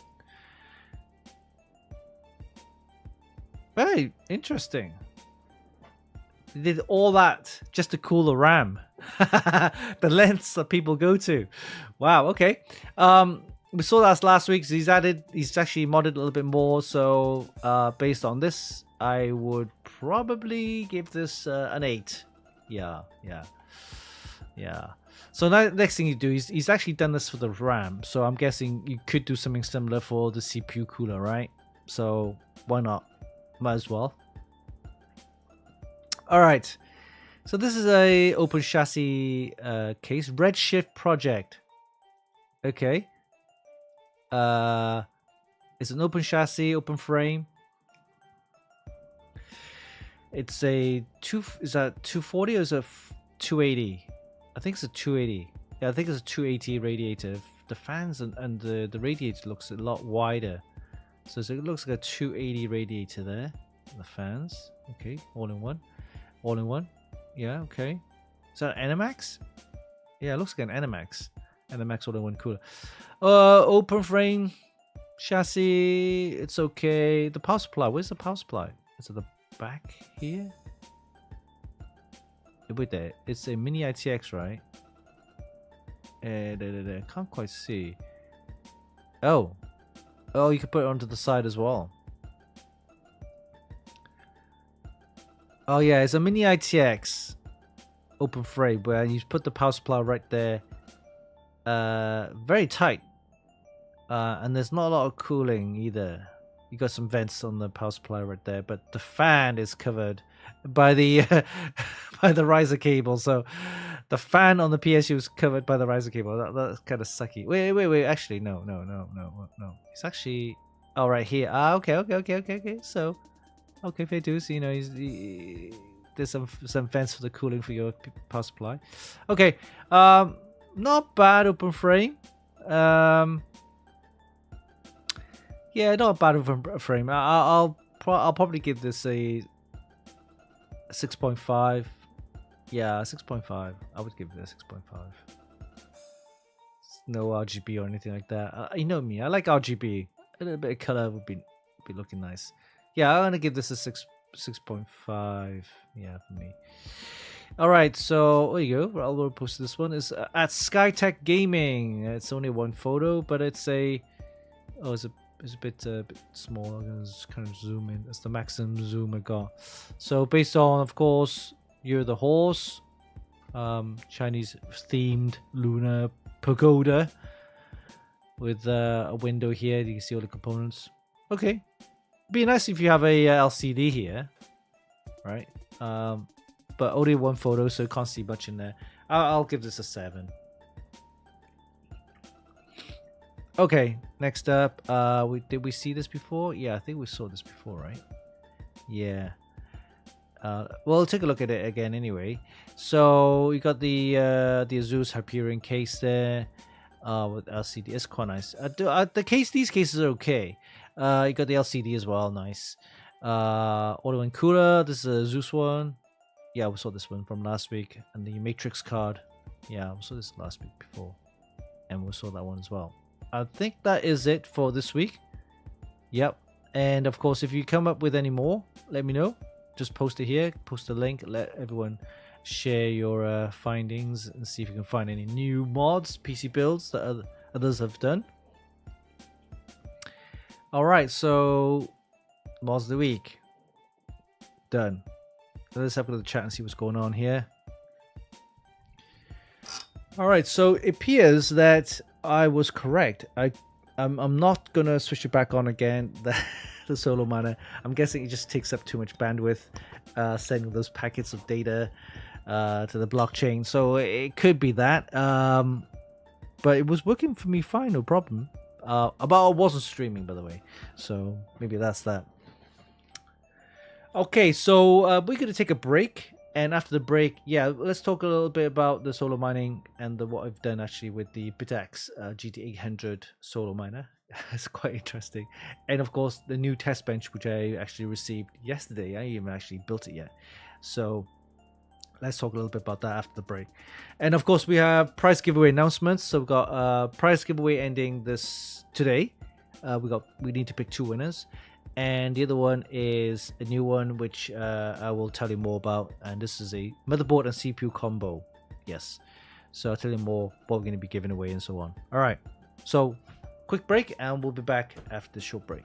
Very interesting. They did all that just to cool the RAM. The lengths that people go to. Wow, okay. We saw that last week. So he's actually modded a little bit more. So based on this, I would probably give this an 8. Yeah. So now, next thing you do is he's actually done this for the RAM. So I'm guessing you could do something similar for the CPU cooler, right? So why not? Might as well. All right. So this is a open chassis case. Redshift project. Okay. It's an open chassis, open frame. It's a is that 240 or is it 280? I think it's a 280. Yeah, I think it's a 280 radiator. The fans and the radiator looks a lot wider. So it looks like a 280 radiator there. The fans. Okay, all in one. All in one. Yeah, okay. Is that an Animax? Yeah, it looks like an Animax. Animax all in one cooler. Open frame chassis. It's okay. The power supply. Where's the power supply? Is it the back here? Wait there. It's a mini ITX, right? Can't quite see. Oh, you can put it onto the side as well. Oh yeah, it's a mini ITX open frame where you put the power supply right there. Very tight. And there's not a lot of cooling either. You got some vents on the power supply right there, but the fan is covered by the by the riser cable. So the fan on the PSU is covered by the riser cable. That's kind of sucky. Wait. Actually, no. It's actually right here. Okay. So, okay, fair dues. You know, there's some vents for the cooling for your power supply. Okay, not bad open frame. Yeah, not a bad open frame. I'll probably give this a 6.5. Yeah, 6.5. I would give it a 6.5. No RGB or anything like that. You know me. I like RGB. A little bit of color would be looking nice. Yeah, I'm gonna give this a 6.5. Yeah, for me. All right, so there you go. I'll post this one. Is at Skytech Gaming. It's only one photo, but it's a it's a bit small. I'm gonna just kind of zoom in. That's the maximum zoom I got. So based on, of course, You're the Horse, Chinese themed lunar pagoda with a window here. You can see all the components. Okay, be nice if you have a LCD here, right? But only one photo, so you can't see much in there. I'll give this a 7. Okay, next up, did we see this before? Yeah, I think we saw this before, right? Yeah. Well, take a look at it again anyway. So you got the Asus Hyperion case there with LCD. It's quite nice. These cases are okay. You got the LCD as well, nice. Auto and cooler. This is a Asus one. Yeah, we saw this one from last week, and the Matrix card. Yeah, we saw this last week before, and we saw that one as well. I think that is it for this week. Yep. And of course, if you come up with any more, let me know. Just post it here, post a link, let everyone share your findings and see if you can find any new mods, PC builds that others have done. All right, so mods of the week done. Let's have a look at the chat and see what's going on here. All right, so it appears that I was correct. I'm not gonna switch it back on again. The solo miner. I'm guessing it just takes up too much bandwidth, sending those packets of data to the blockchain. So it could be that. But it was working for me fine, no problem. But I wasn't streaming, by the way. So maybe that's that. Okay, so we're gonna take a break. And after the break, yeah, let's talk a little bit about the solar mining and what I've done actually with the Bitaxe GT800 solar miner. It's quite interesting. And of course, the new test bench, which I actually received yesterday. I haven't actually built it yet. So let's talk a little bit about that after the break. And of course, we have prize giveaway announcements. So we've got prize giveaway ending this today. We need to pick 2 winners. And the other one is a new one, which I will tell you more about. And this is a motherboard and CPU combo. Yes. So I'll tell you more what we're going to be giving away and so on. All right. So quick break, and we'll be back after the short break.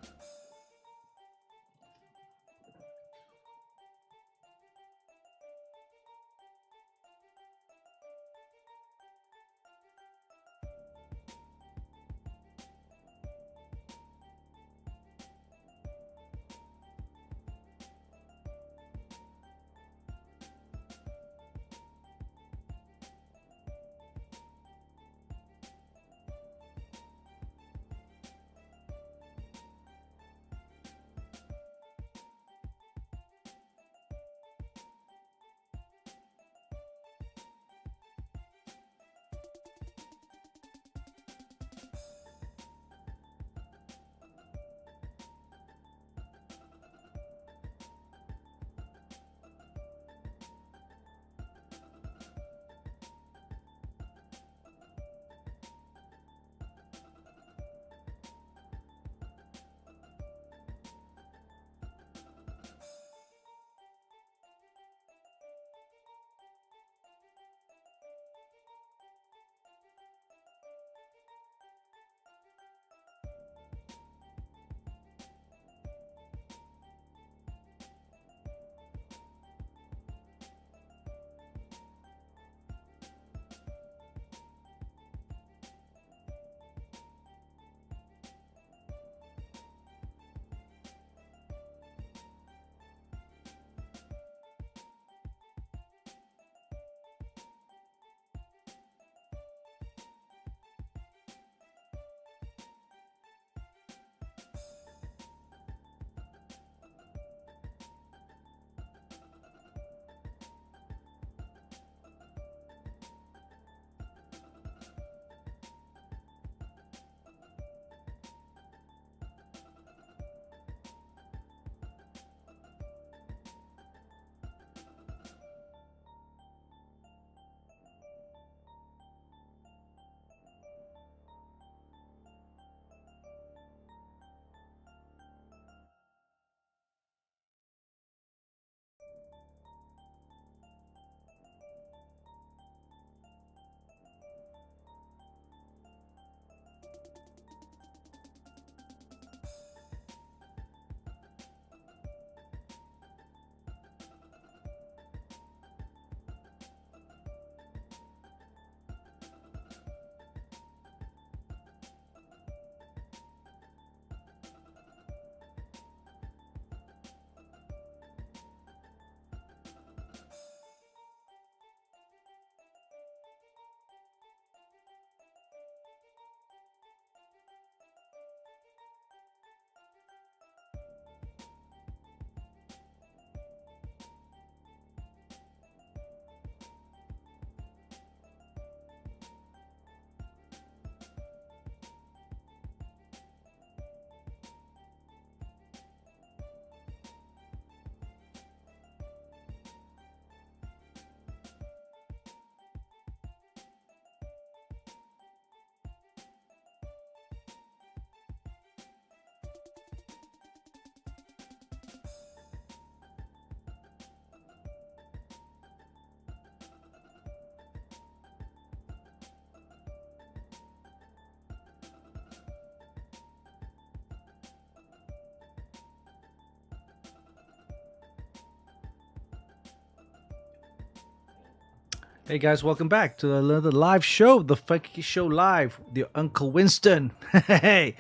Hey guys, welcome back to another live show, the Funkykit Show Live, the Uncle Winston. Hey,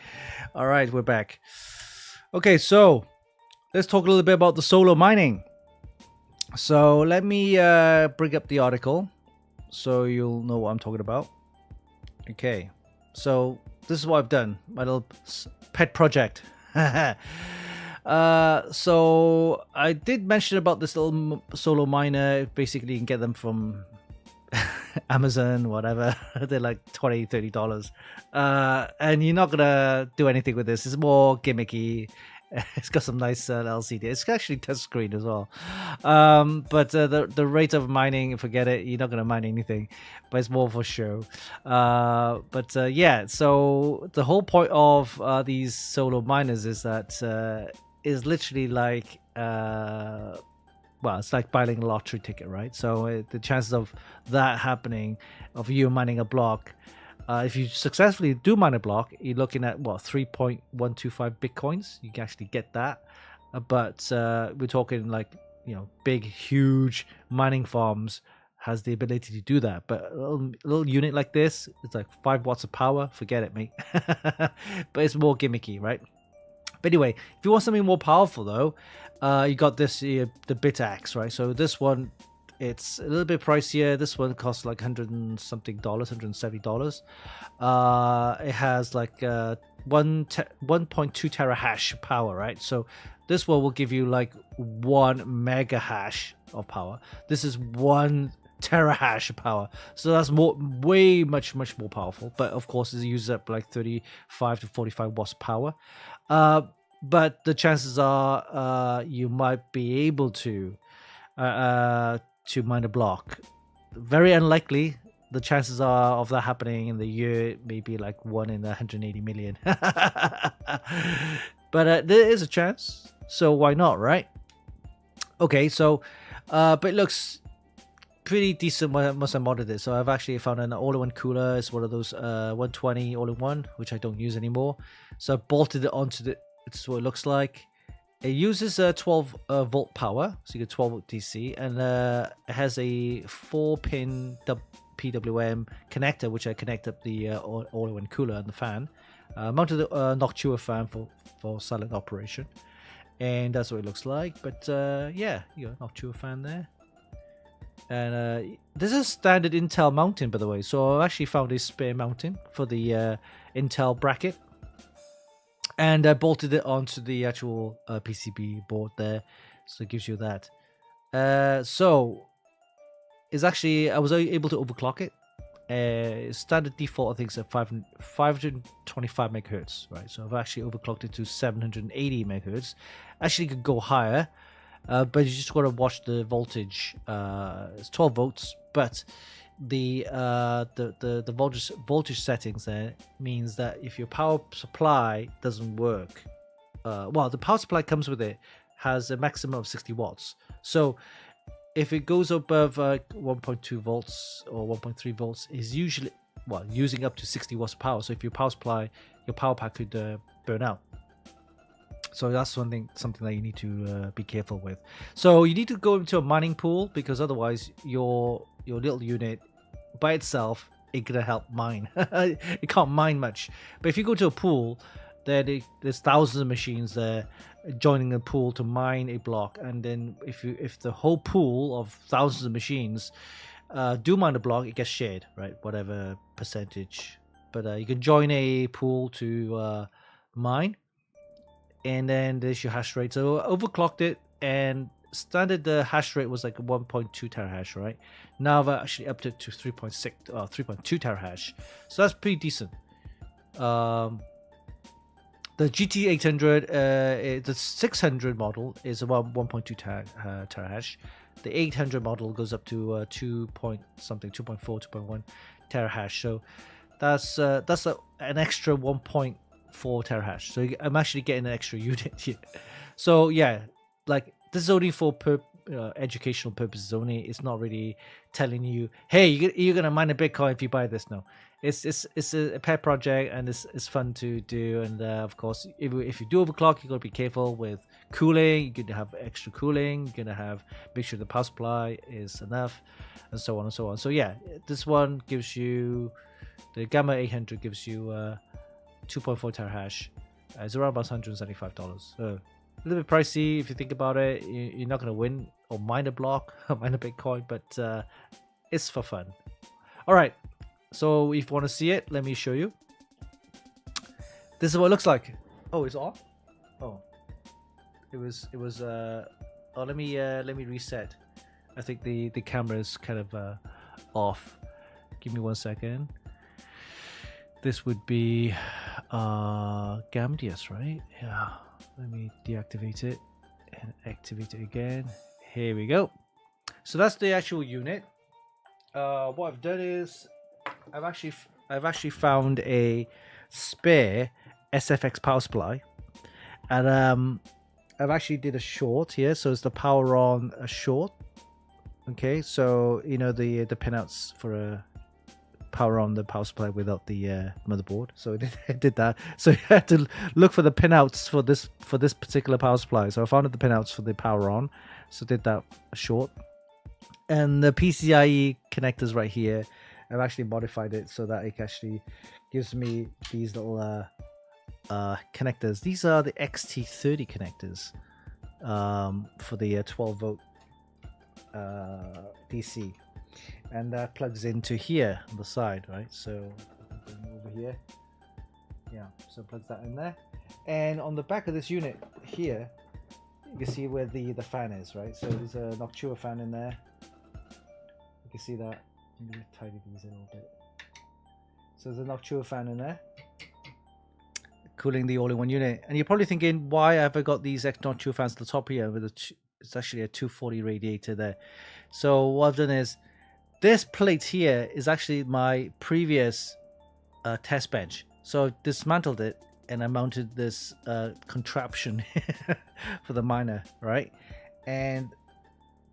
all right, we're back. Okay, so let's talk a little bit about the solar mining. So let me bring up the article so you'll know what I'm talking about. Okay, so this is what I've done, my little pet project. So I did mention about this little solo miner. Basically, you can get them from Amazon, whatever. They're like $20-$30, and you're not gonna do anything with this. It's more gimmicky. It's got some nice LCD. It's actually touchscreen as well. But the rate of mining, forget it. You're not gonna mine anything, but it's more for show. Yeah. So the whole point of these solo miners is that is literally like well, it's like buying a lottery ticket, right? So the chances of that happening, of you mining a block, if you successfully do mine a block, you're looking at what, 3.125 bitcoins. You can actually get that, but we're talking like, you know, big, huge mining farms has the ability to do that. But a little unit like this, it's like 5 watts of power. Forget it, mate. But it's more gimmicky, right? But anyway, if you want something more powerful though, you got this the Bitaxe, right? So this one, it's a little bit pricier. This one costs like $100 and something, $170. It has like 1.2 terahash power, right? So this one will give you like 1 mega hash of power. This is 1 terahash of power, so that's much more powerful. But of course, it uses up like 35 to 45 watts of power. But the chances are you might be able to mine a block. Very unlikely. The chances are of that happening in the year maybe like 1 in 180 million. But there is a chance, so why not, right? Okay, so but it looks pretty decent once I modded it. So I've actually found an all-in-one cooler. It's one of those 120 all-in-one, which I don't use anymore. So I bolted it onto the, it's what it looks like. It uses 12 volt power, so you get 12 volt DC, and it has a 4-pin PWM connector, which I connect up the all-in-one cooler and the fan. Mounted a Noctua fan for silent operation, and that's what it looks like. But yeah, you got Noctua fan there. And this is standard Intel mounting, by the way. So I actually found a spare mounting for the Intel bracket, and I bolted it onto the actual PCB board there. So it gives you that. So it's actually, I was able to overclock it. Standard default, I think, is at 525 megahertz, right? So I've actually overclocked it to 780 megahertz. Actually, could go higher. But you just got to watch the voltage. It's 12 volts, but the voltage settings there means that if your power supply doesn't work, well, the power supply comes with it, has a maximum of 60 watts. So if it goes above 1.2 volts or 1.3 volts, is usually, well, using up to 60 watts of power. So if your power supply, your power pack could burn out. So that's something that you need to be careful with. So you need to go into a mining pool, because otherwise your little unit by itself ain't gonna help mine. It can't mine much. But if you go to a pool, then there's thousands of machines there joining a pool to mine a block, and then if the whole pool of thousands of machines do mine a block, it gets shared, right? Whatever percentage. But you can join a pool to mine. And then there's your hash rate. So I overclocked it, and standard the hash rate was like 1.2 terahash, right? Now I've actually upped it to 3.2 terahash. So that's pretty decent. The GT800, the 600 model is about 1.2 terahash. The 800 model goes up to 2.4, 2.1 terahash. So that's an extra 1.4 terahash. So I'm actually getting an extra unit here. So yeah, like this is only for educational purposes only. It's not really telling you, hey, you're gonna mine a Bitcoin if you buy this. No, it's a pet project, and it's fun to do. And of course, if you do overclock, you gotta be careful with cooling. You're gonna have extra cooling. You're gonna make sure the power supply is enough, and so on and so on. So yeah, this one gives you, the Gamma 800 gives you 2.4 terahash. It's around about $175. So a little bit pricey if you think about it. You're not going to win or mine a block or mine a Bitcoin, but it's for fun. All right, so if you want to see it, let me show you. This is what it looks like. Oh, it's on? Oh, It was. Oh, let me reset. I think the camera is kind of off. Give me 1 second. This would be Gamdius, right? Yeah. Let me deactivate it and activate it again. Here we go. So that's the actual unit. What I've done is I've actually found a spare SFX power supply, and I've actually did a short here, so it's the power on a short. Okay, so you know the pinouts for a power on the power supply without the motherboard. So I did that. So you had to look for the pinouts for this particular power supply. So I found the pinouts for the power on. So did that short. And the PCIe connectors right here, I've actually modified it so that it actually gives me these little connectors. These are the X3D connectors for the 12 volt DC, and that plugs into here on the side, right? So over here, yeah, so plugs that in there, and on the back of this unit here you can see where the fan is, right? So there's a Noctua fan in there. You can see that. Let me tidy these a little bit. So there's a Noctua fan in there cooling the all-in-one unit, and you're probably thinking, why have I got these Noctua fans at the top here with it's actually a 240 radiator there. So what I've done is this plate here is actually my previous test bench. So I dismantled it and I mounted this contraption for the miner, right? And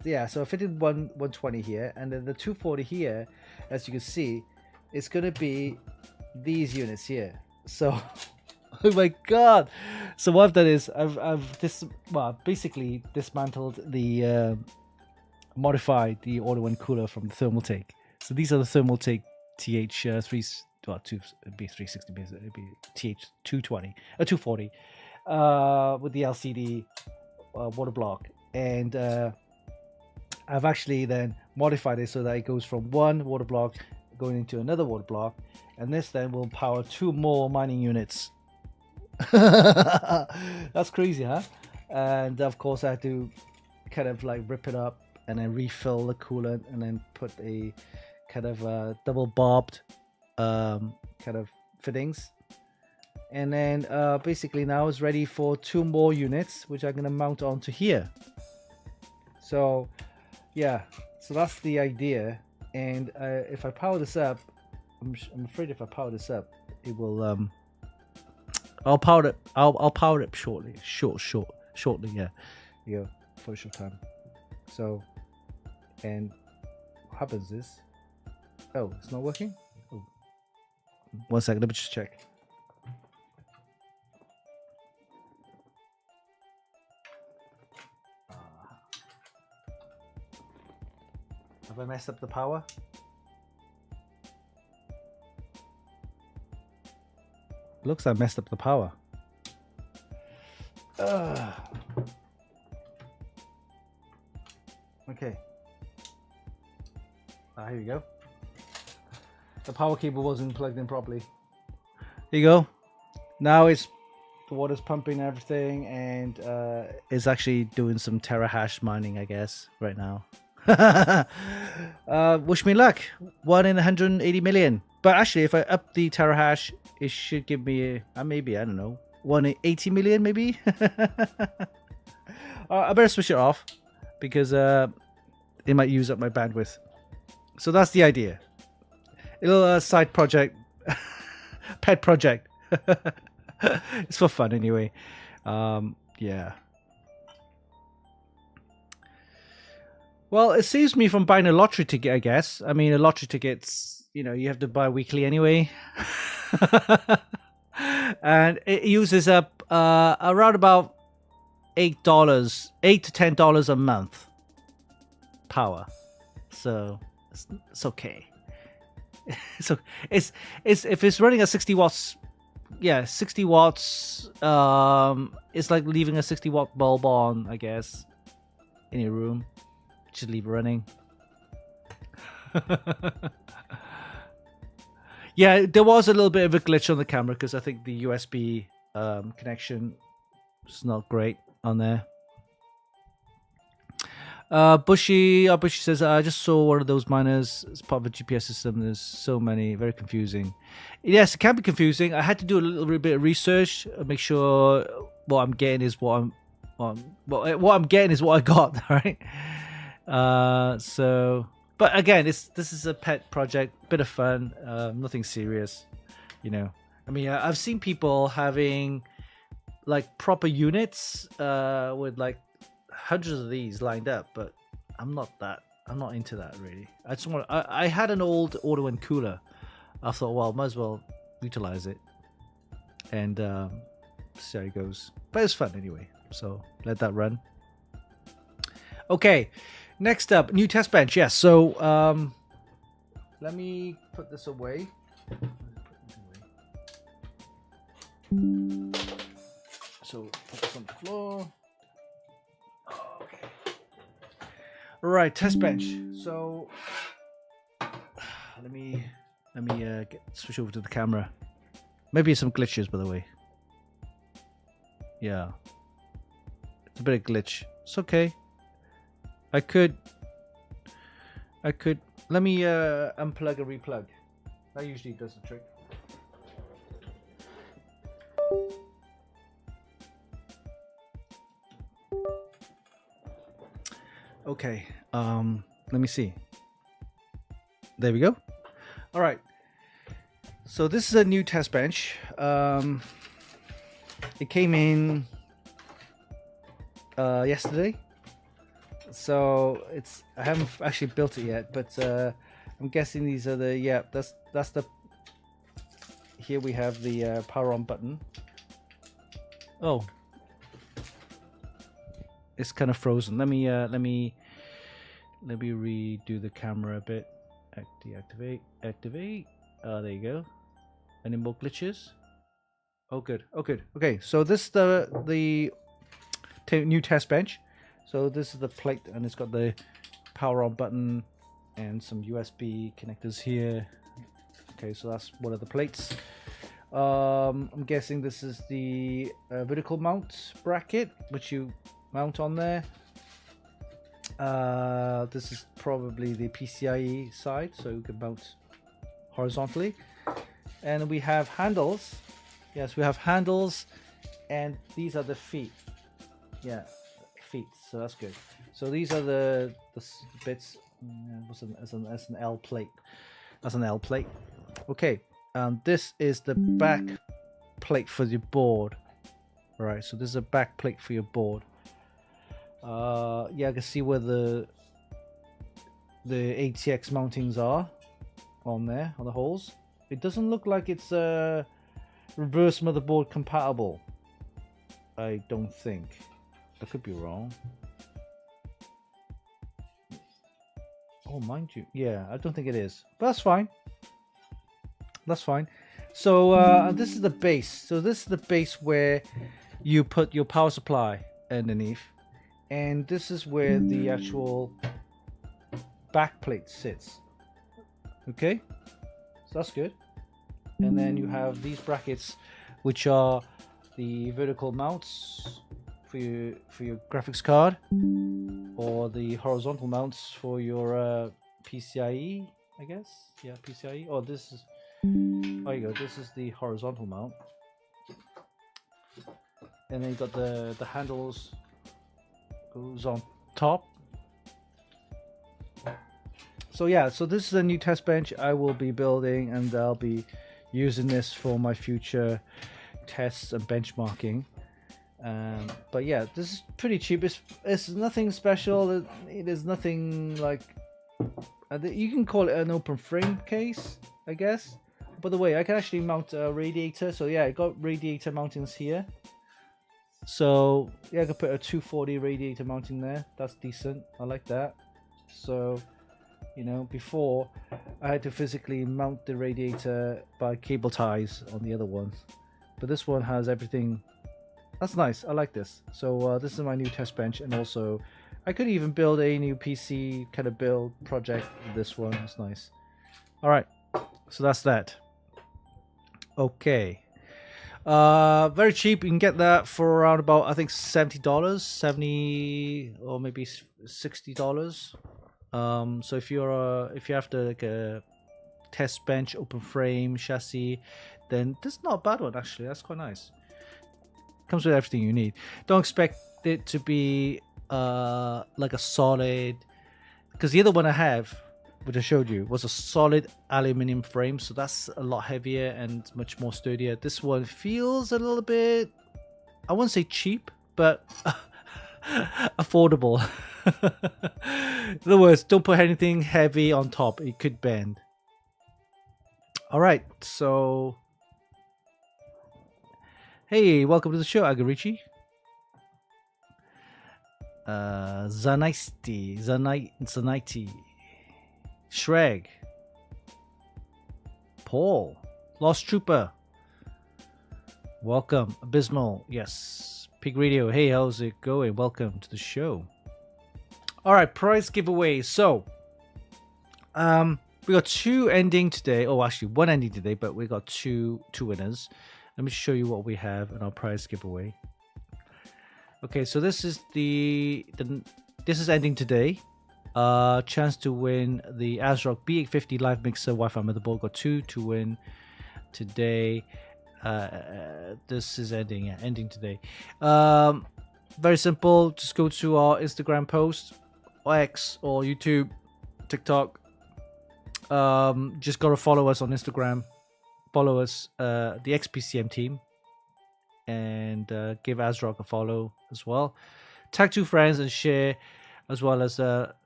yeah, so I fitted 120 here, and then the 240 here, as you can see, it's going to be these units here. So oh my god! So what I've done is I've basically dismantled the modified the all-in-one cooler from the Thermaltake. So these are the Thermaltake it'd be 360, it'd be TH220 240 with the LCD water block, and I've actually then modified it so that it goes from one water block going into another water block, and this then will power 2 more mining units. That's crazy, huh? And of course I had to kind of like rip it up and then refill the coolant and then put a kind of double barbed kind of fittings, and then basically now it's ready for 2 more units which I'm going to mount onto here. So yeah, so that's the idea. And if I power this up, I'm afraid if I power this up it will I'll power it. I'll power it shortly. Shortly. Yeah. You go for a short time. So, and what happens is, oh, it's not working. Oh. 1 second. Let me just check. Have I messed up the power? Looks like I messed up the power. Okay. Here you go. The power cable wasn't plugged in properly. Here you go. Now the water's pumping everything, and it's actually doing some terahash mining, I guess, right now. Wish me luck. 1 in 180 million. But actually, if I up the terahash, it should give me maybe, I don't know, 1 in 80 million, maybe. I better switch it off because it might use up my bandwidth. So that's the idea. A little side project, pet project. It's for fun anyway. Yeah. Well, it saves me from buying a lottery ticket, I guess. I mean, a lottery ticket's, you have to buy weekly anyway. And it uses up around about $8 to $10 a month power. So it's okay. So it's if it's running at 60 watts, yeah, 60 watts, it's like leaving a 60-watt bulb on, I guess, in your room. Just leave it running. Yeah, there was a little bit of a glitch on the camera because I think the USB connection is not great on there. Bushy says, I just saw one of those miners as part of a GPS system. There's so many, very confusing. Yes, it can be confusing. I had to do a little bit of research, make sure what I'm getting is what I'm getting is what I got. Right. But again, this is a pet project, bit of fun, nothing serious, you know. I mean, I've seen people having like proper units with like hundreds of these lined up, but I'm not into that really. I had an old auto and cooler. I thought, well, might as well utilize it and see how it goes. But it's fun anyway, so let that run. Okay, next up, new test bench. Yes, so let me put this away. So put this on the floor. Okay. Right, test bench. So let me switch over to the camera. Maybe some glitches, by the way. Yeah, it's a bit of glitch. It's okay. I could. Let me unplug and replug. That usually does the trick. Okay, let me see. There we go. All right. So this is a new test bench. It came in yesterday. So I haven't actually built it yet, but I'm guessing these are the that's the. Here we have the power on button. Oh, it's kind of frozen. Let me redo the camera a bit. Deactivate, activate. There you go. Any more glitches? Oh, good. Oh, good. Okay, so this is the new test bench. So this is the plate, and it's got the power on button and some USB connectors here. Okay, so that's one of the plates. I'm guessing this is the vertical mount bracket, which you mount on there. This is probably the PCIe side, so you can mount horizontally. And we have handles. Yes, we have handles, and these are the feet. Yeah, feet. So that's good. So these are the bits. As an L plate. That's an L plate. Okay. This is the back plate for your board. All right. So this is a back plate for your board. Yeah, I can see where the ATX mountings are on there, on the holes. It doesn't look like it's reverse motherboard compatible. I don't think. I could be wrong. Oh, mind you, yeah, I don't think it is, but that's fine. That's fine. So this is the base. So this is the base where you put your power supply underneath, and this is where the actual back plate sits. Okay, so that's good. And then you have these brackets, which are the vertical mounts for your graphics card, or the horizontal mounts for your PCIe, I guess. Yeah, PCIe. Oh, this is. There you go. This is the horizontal mount, and then you got the handles goes on top. So yeah, so this is a new test bench I will be building, and I'll be using this for my future tests and benchmarking. But yeah, this is pretty cheap. It's nothing special. It is nothing like you can call it an open frame case, I guess. By the way, I can actually mount a radiator. So yeah, I got radiator mountings here. So yeah, I could put a 240 radiator mounting there. That's decent. I like that. So, you know, before I had to physically mount the radiator by cable ties on the other one, but this one has everything. That's nice. I like this. So this is my new test bench, and also I could even build a new PC kind of build project with this one. That's nice. All right, so that's that. Okay. Very cheap. You can get that for around about, I think, $70, 70 or maybe $60. So if you're after like a test bench, open frame chassis, then this is not a bad one actually. That's quite nice. Comes with everything you need. Don't expect it to be like a solid, because the other one I have, which I showed you, was a solid aluminium frame, so that's a lot heavier and much more sturdier. This one feels a little bit, I wouldn't say cheap, but affordable. In other words, don't put anything heavy on top, it could bend. All right, so hey, welcome to the show, Agarichi. Zanaiti, Shreg, Paul, Lost Trooper, welcome, Abysmal, yes, Pig Radio, hey, how's it going? Welcome to the show. All right, prize giveaway. So, we got two ending today. Oh, actually, one ending today, but we got two winners. Let me show you what we have in our prize giveaway. Okay, so this is this is ending today. Chance to win the ASRock B850 live mixer Wi-Fi motherboard. Got two to win today. This is ending today. Very simple. Just go to our Instagram post, or X, or YouTube, TikTok. Just gotta follow us on Instagram. Follow us, the XPCM team, and give ASRock a follow as well. Tag two friends and share, as well as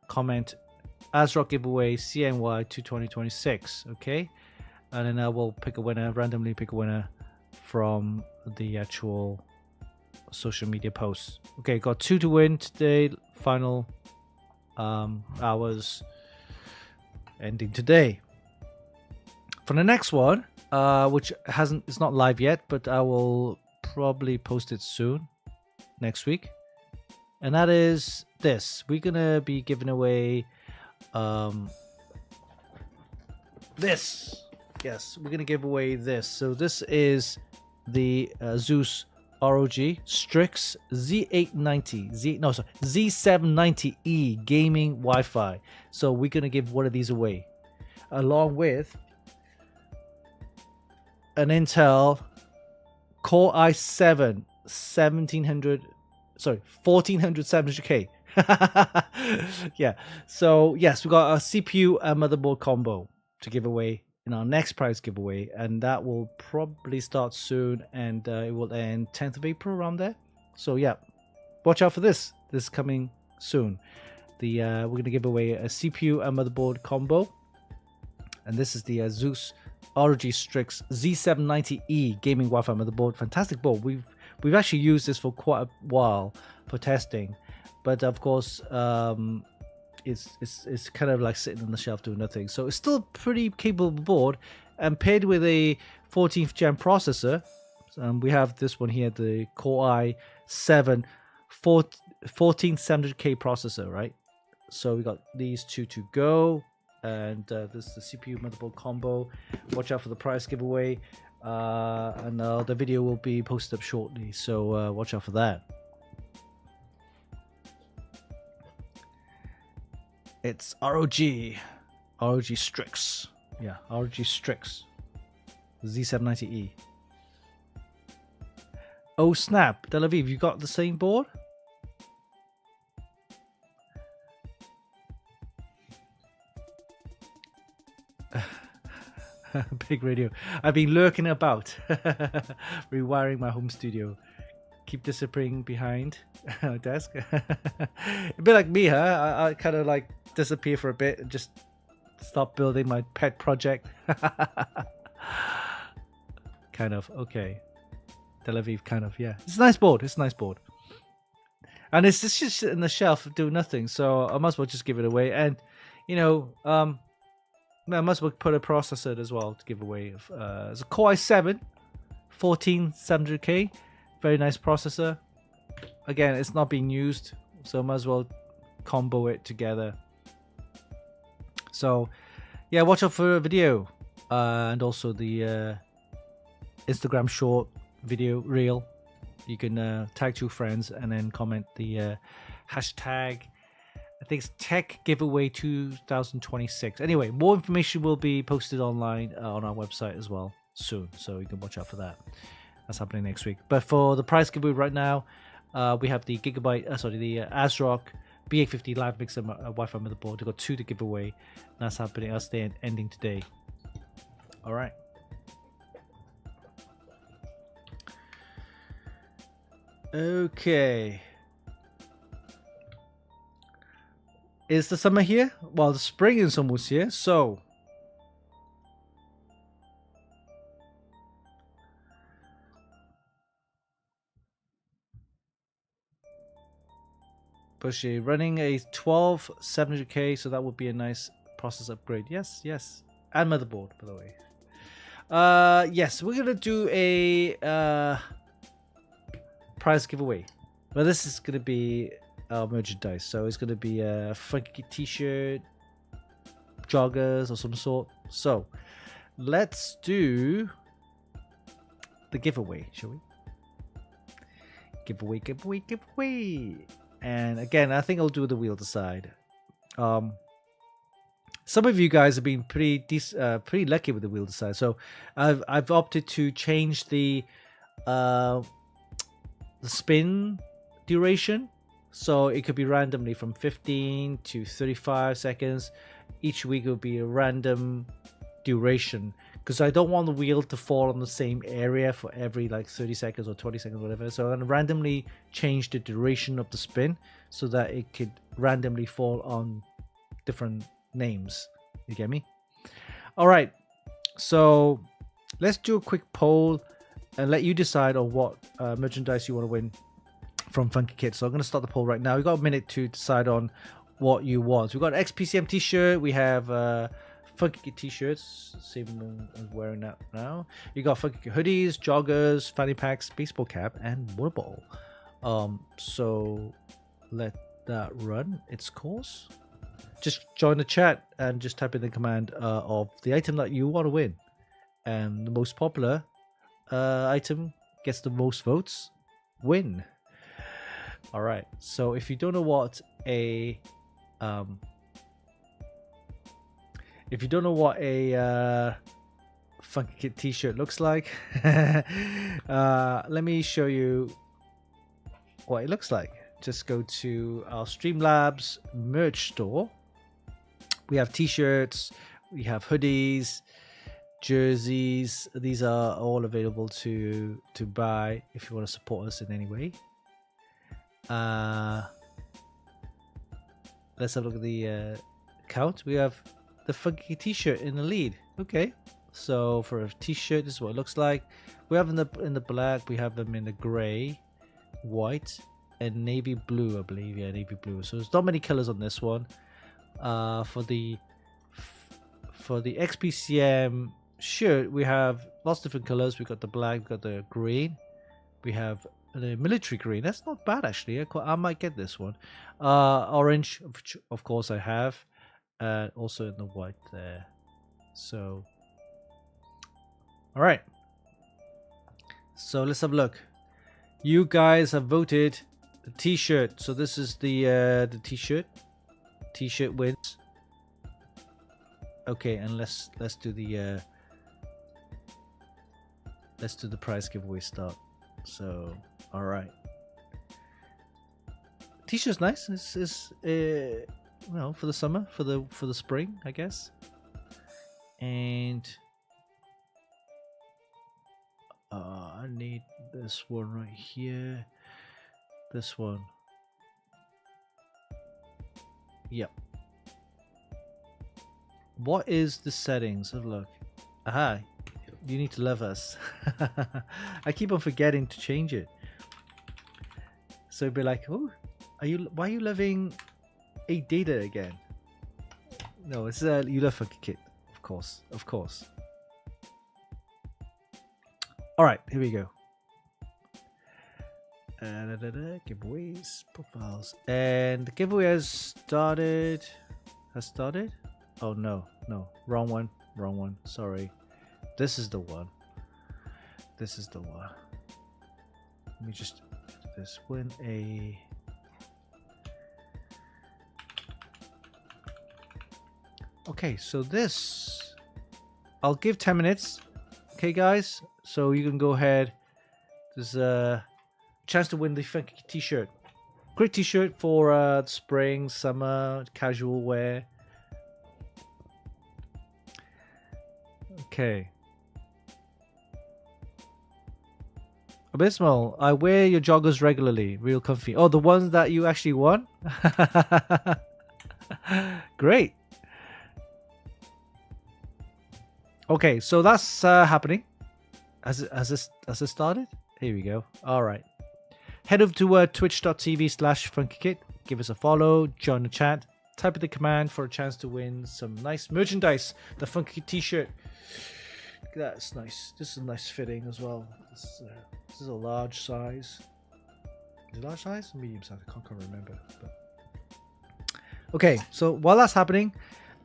comment ASRock giveaway CNY to 2026. Okay, and then I will pick a winner, randomly pick a winner from the actual social media posts. Okay, got two to win today. Final hours ending today. For the next one, which it's not live yet, but I will probably post it soon, next week, and that is this. We're gonna be giving away this. Yes, we're gonna give away this. So this is the Zeus ROG Strix Z790E gaming Wi-Fi. So we're gonna give one of these away, along with an Intel Core i7 1400 700K. Yeah. So yes, we got a CPU and motherboard combo to give away in our next prize giveaway, and that will probably start soon, and it will end 10th of April, around there. So yeah, watch out for this. This is coming soon. We're gonna give away a CPU and motherboard combo, and this is the Zeus ROG Strix Z790E gaming Wi-Fi motherboard. Fantastic board. We've actually used this for quite a while for testing, but of course it's kind of like sitting on the shelf doing nothing. So it's still a pretty capable board, and paired with a 14th gen processor. We have this one here, the Core i7 14700K processor, right? So we got these two to go, and this is the CPU motherboard combo. Watch out for the prize giveaway, and the video will be posted up shortly, so watch out for that. It's ROG Strix. Yeah, ROG Strix Z790E. Oh snap, Tel Aviv, you got the same board? Big Radio. I've been lurking about, rewiring my home studio. Keep disappearing behind my desk. A bit like me, huh? I kind of like disappear for a bit and just stop building my pet project. Kind of. Okay. Tel Aviv, kind of, yeah. It's a nice board. It's a nice board. And it's just sitting on the shelf doing nothing, so I might as well just give it away. And, you know, I might as well put a processor as well to give away. It's a Core i7 14700K. Very nice processor. Again, it's not being used, so I might as well combo it together. So, yeah, watch out for a video. And also the Instagram short video reel. You can tag 2 friends and then comment the hashtag. I think it's Tech Giveaway 2026. Anyway, more information will be posted online on our website as well soon, so you can watch out for that. That's happening next week. But for the prize giveaway right now, we have the Gigabyte, the ASRock B850 Live Mixer Wi-Fi motherboard. We've got 2 to give away. That's happening. That's the ending today. All right. Okay. Is the summer here? Well, the spring is almost here. So Bushy running a 12700K, so that would be a nice process upgrade. Yes, yes, and motherboard, by the way. Yes, we're gonna do a prize giveaway. Well, this is gonna be our merchandise, so it's gonna be a Funkykit t-shirt, joggers, or some sort. So let's do the giveaway, shall we? Giveaway. And again, I think I'll do the wheel to side. Some of you guys have been pretty lucky with the wheel to side. So I've opted to change the spin duration. So it could be randomly from 15 to 35 seconds. Each week it will be a random duration, because I don't want the wheel to fall on the same area for every like 30 seconds or 20 seconds, whatever. So I'm going to randomly change the duration of the spin so that it could randomly fall on different names. You get me? All right. So let's do a quick poll and let you decide on what merchandise you want to win from Funkykit. So I'm going to start the poll right now. We've got a minute to decide on what you want. We've got an XPCM t-shirt. We have Funkykit t-shirts, same as wearing that now. You got Funkykit hoodies, joggers, fanny packs, baseball cap, and water bottle. So let that run its course. Just join the chat and just type in the command of the item that you want to win, and the most popular item gets the most votes. Win. All right. So if you don't know what a Funkykit t-shirt looks like, let me show you what it looks like. Just go to our Streamlabs merch store. We have t-shirts, we have hoodies, jerseys. These are all available to buy if you want to support us in any way. Let's have a look at the count. We have the Funky t-shirt in the lead. Okay, so for a t-shirt, this is what it looks like. We have in the black, we have them in the gray, white, and navy blue, I believe. Yeah, navy blue. So there's not many colors on this one. For the XPCM shirt, we have lots of different colors. We got the black, we got the green, we have the military green. That's not bad actually. I might get this one. Orange, which of course I have, and also in the white there. So, all right. So let's have a look. You guys have voted the t-shirt. So this is the t-shirt. T-shirt wins. Okay, and let's do the prize giveaway start. So, all right. T-shirt's nice. It's well, for the summer, for the spring, I guess. And I need this one right here. This one. Yep. What is the settings? Have a look. Aha. You need to love us. I keep on forgetting to change it. So it'd be like, oh, why are you loving a data again? No, it's you love Funkykit. Of course. All right, here we go. Giveaways, profiles, and the giveaway has started. Oh no, wrong one. Sorry. This is the one. Let me just do this. When a okay, so this I'll give 10 minutes. Okay, guys. So you can go ahead. There's a chance to win the Funkykit t-shirt. Great t-shirt for spring, summer, casual wear. Okay. Abysmal, I wear your joggers regularly. Real comfy. Oh, the ones that you actually won? Great. Okay, so that's happening. Has it started? Here we go. All right. Head over to twitch.tv/Funkykit. Give us a follow. Join the chat. Type in the command for a chance to win some nice merchandise. The Funkykit t-shirt. That's nice. This is a nice fitting as well. This is a large size. Is it large size? Medium size? I can't remember. But... okay, so while that's happening,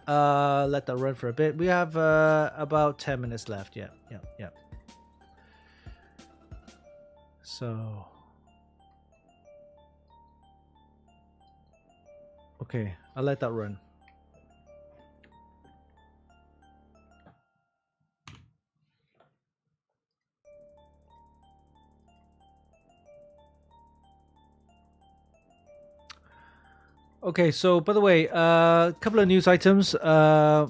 let that run for a bit. We have about 10 minutes left. Yeah. So, okay, I'll let that run. Okay, so by the way, a couple of news items. I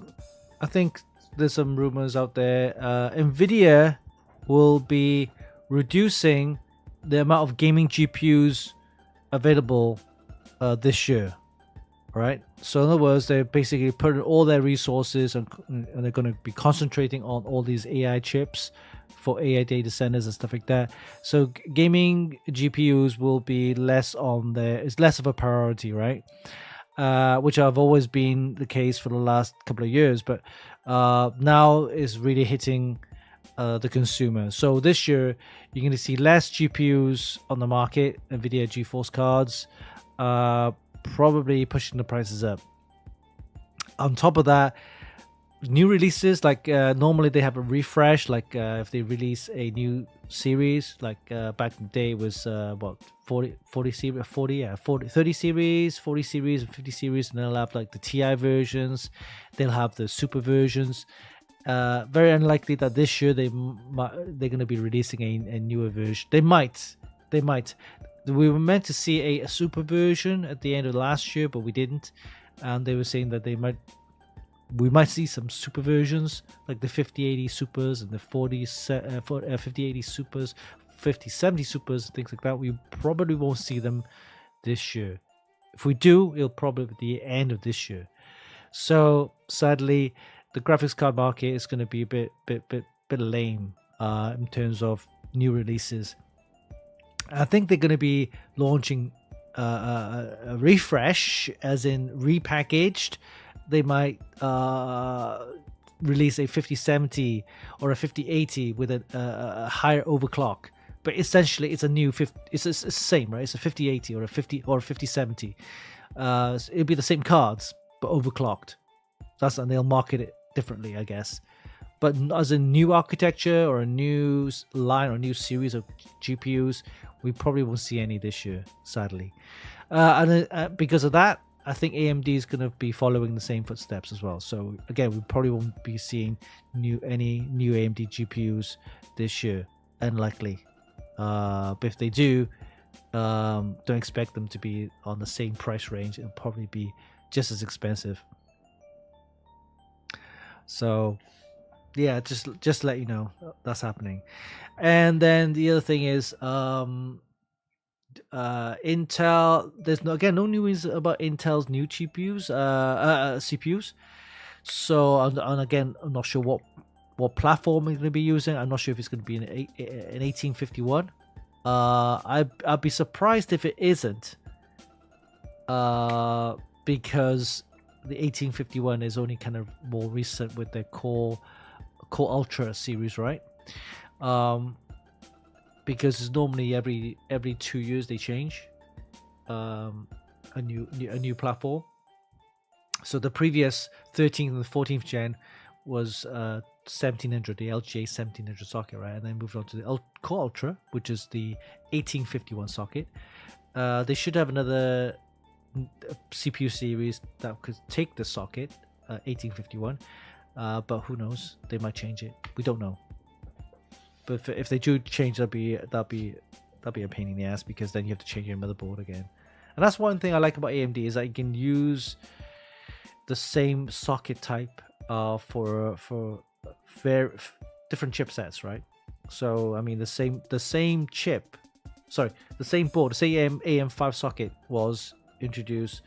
think there's some rumors out there. Nvidia will be reducing the amount of gaming GPUs available this year. Right? So in other words, they're basically putting all their resources and they're going to be concentrating on all these AI chips for AI data centers and stuff like that. So gaming GPUs will be less on there. It's less of a priority, right? Which have always been the case for the last couple of years, but now is really hitting the consumer. So this year, you're going to see less GPUs on the market, NVIDIA GeForce cards, probably pushing the prices up. On top of that, new releases, like normally they have a refresh, like if they release a new series, like back in the day it was 30 series, 40 series and 50 series, and they'll have like the TI versions, they'll have the super versions. Very unlikely that this year they're going to be releasing a newer version. They might. We were meant to see a super version at the end of last year, but we didn't. And they were saying that we might see some super versions, like the 5080 supers and the 5080 supers, 5070 supers, things like that. We probably won't see them this year. If we do, it'll probably be the end of this year. So sadly, the graphics card market is going to be a bit lame in terms of new releases. I think they're going to be launching a refresh, as in repackaged. They might release a 5070 or a 5080 with a higher overclock, but essentially it's a new it's the same, right? It's a 5080 or a 5070. It'll be the same cards but overclocked. And they'll market it differently, I guess. But as a new architecture or a new line or new series of GPUs, we probably won't see any this year, sadly. And because of that, I think AMD is going to be following the same footsteps as well. So again, we probably won't be seeing any new AMD GPUs this year, unlikely. But if they do, don't expect them to be on the same price range. It'll probably be just as expensive. So yeah, just let you know that's happening. And then the other thing is Intel. There's no news about Intel's new CPUs. So and again, I'm not sure what platform it's going to be using. I'm not sure if it's going to be an 1851. I'd be surprised if it isn't, because the 1851 is only kind of more recent with their Core Ultra series, right? Because normally every 2 years they change a new platform. So the previous 13th and 14th gen was 1700, the LGA 1700 socket, right? And then moved on to the Core Ultra, which is the 1851 socket. They should have another CPU series that could take the socket 1851, but who knows? They might change it. We don't know. But if they do change, that'll be a pain in the ass, because then you have to change your motherboard again. And that's one thing I like about AMD, is that you can use the same socket type for very different chipsets, right? So I mean, the same chip, sorry, the same board, the same AM5 socket was introduced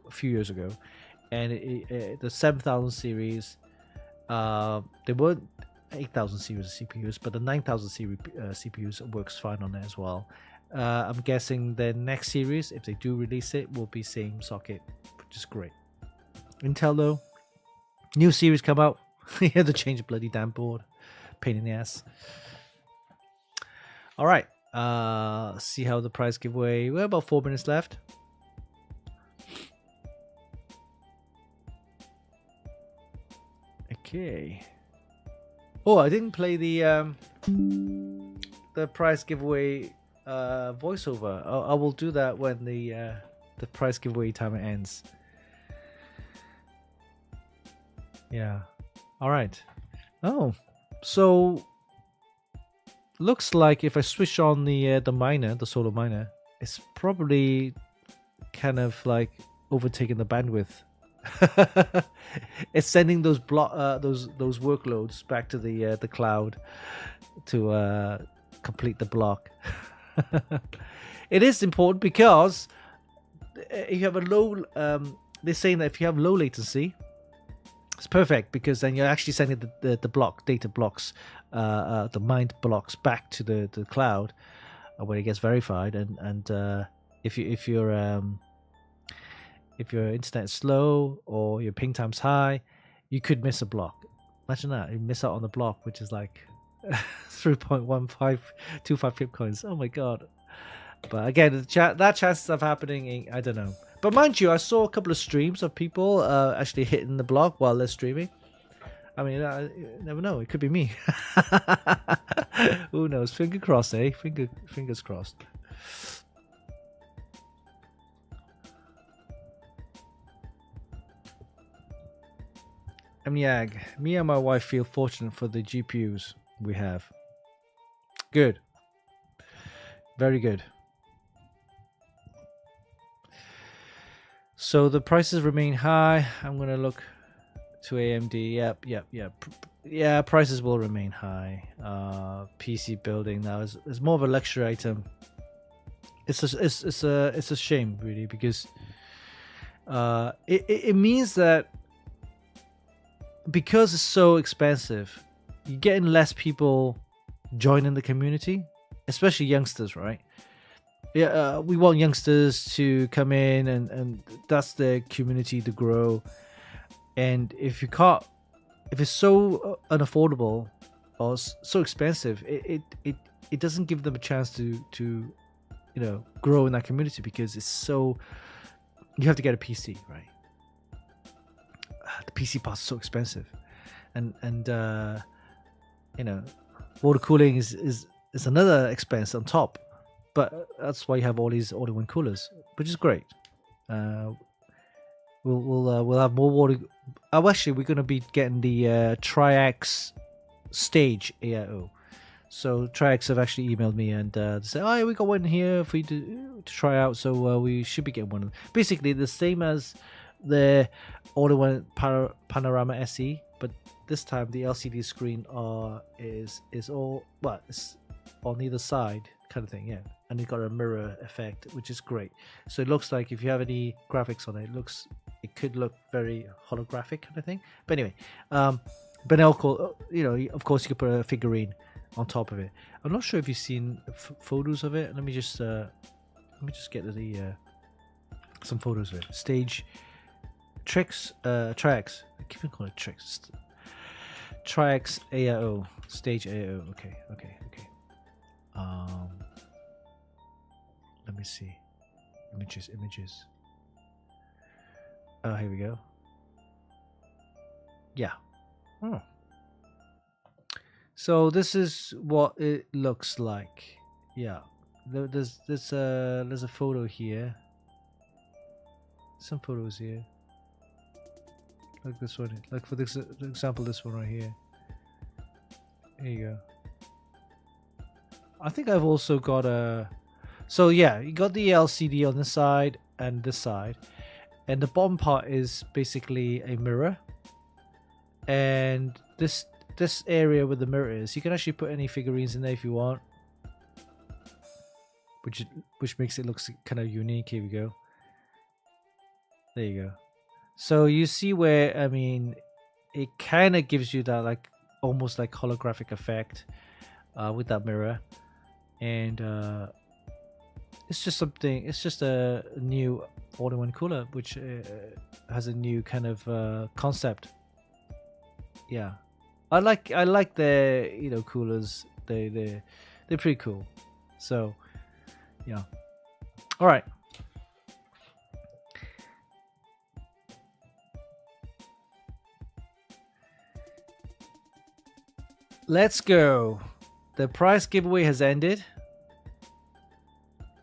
a few years ago, and the 7000 series, there weren't 8000 series of CPUs, but the 9000 series CPUs works fine on there as well. I'm guessing the next series, if they do release it, will be same socket, which is great. Intel though, new series come out, you have to change the bloody damn board, pain in the ass. All right, see how the price giveaway. We're about 4 minutes left. Okay. Oh, I didn't play the prize giveaway voiceover. I will do that when the prize giveaway timer ends. Yeah. All right. Oh, so looks like if I switch on the miner, the solar miner, it's probably kind of like overtaking the bandwidth. It's sending those those workloads back to the cloud to complete the block. It is important because if you have a low, they're saying that if you have low latency, it's perfect, because then you're actually sending the data blocks, the mined blocks back to the cloud when it gets verified, and if your internet is slow or your ping time's high, you could miss a block. Imagine that, you miss out on the block, which is like 3.1525 bitcoins. Oh my god. But again, that chances of happening, I don't know. But mind you, I saw a couple of streams of people actually hitting the block while they're streaming. I mean, you never know, it could be me. Who knows? Finger crossed, eh? Fingers crossed. Yag, me and my wife feel fortunate for the GPUs we have. Good. Very good. So the prices remain high. I'm going to look to AMD. Yep. Yeah, prices will remain high. PC building now is more of a luxury item. It's a shame, really, because it means that because it's so expensive, you're getting less people joining the community, especially youngsters, right? Yeah, we want youngsters to come in, and that's the community to grow. And if it's so unaffordable or so expensive, it doesn't give them a chance to grow in that community, because it's so, you have to get a PC, right? The PC parts are so expensive, and water cooling is another expense on top. But that's why you have all these all-in-one coolers, which is great. We'll have more water. Oh, actually, we're going to be getting the Triax Stage AIO. So Triax have actually emailed me and said, "Oh, we got one here for you to try out." So we should be getting one of them. Basically, the same as the all-in-one Panorama SE, but this time the LCD screen is all, well, it's on either side kind of thing, yeah, and it got a mirror effect, which is great. So it looks like if you have any graphics on it, it could look very holographic kind of thing. But anyway, but also, of course, you could put a figurine on top of it. I'm not sure if you've seen photos of it. Let me just get the some photos of it. Stage Triax. I keep on calling it Tricks. Triax AIO. Stage AIO. Okay. Let me see. Images. Oh, here we go. Yeah. Oh. So this is what it looks like. Yeah, there's a photo here. Some photos here. Like this one. Like for this example, this one right here. Here you go. I think I've also got a. So yeah, you got the LCD on this side and this side, and the bottom part is basically a mirror. And this area where the mirror is, you can actually put any figurines in there if you want, which makes it look kind of unique. Here we go. There you go. So you see where, I mean, it kind of gives you that like almost like holographic effect with that mirror, and it's just something. It's just a new all-in-one cooler, which has a new kind of concept. Yeah, I like the coolers. They're pretty cool. So yeah. All right. Let's go. The prize giveaway has ended,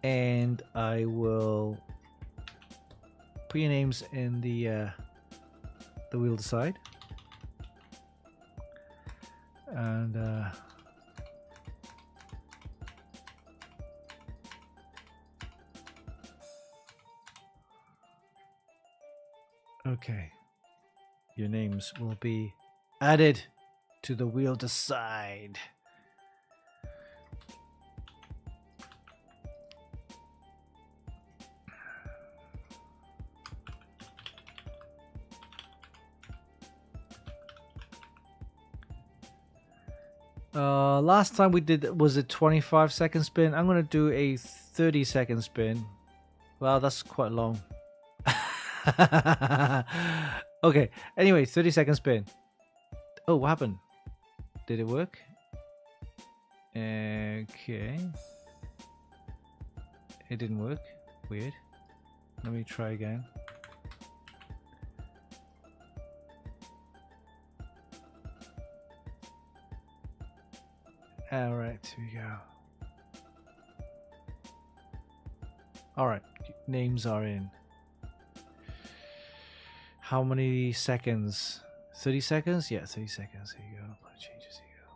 and I will put your names in the wheel decide, and okay, your names will be added to the wheel decide. Last time we did was a 25-second spin. I'm gonna do a 30-second spin. Wow, that's quite long. Okay, anyway, 30-second spin. Oh, what happened? Did it work? Okay. It didn't work. Weird. Let me try again. Alright, here we go. Alright, names are in. How many seconds? 30 seconds? Yeah, 30 seconds. Here you go. Changes. Here you go.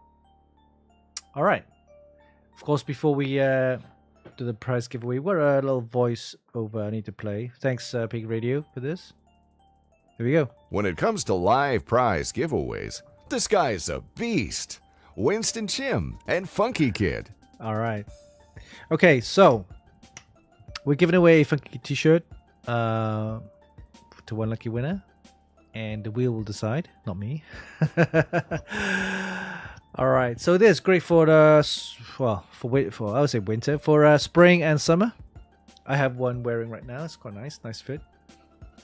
Alright. Of course, before we do the prize giveaway, what a little voice over I need to play. Thanks, Pig Radio, for this. Here we go. When it comes to live prize giveaways, this guy's a beast. Winston Chim and Funkykit. Alright. Okay, so we're giving away a Funkykit t-shirt to one lucky winner. And the wheel will decide, not me. All right, so this is great for for I would say winter, for spring and summer. I have one wearing right now. It's quite nice fit.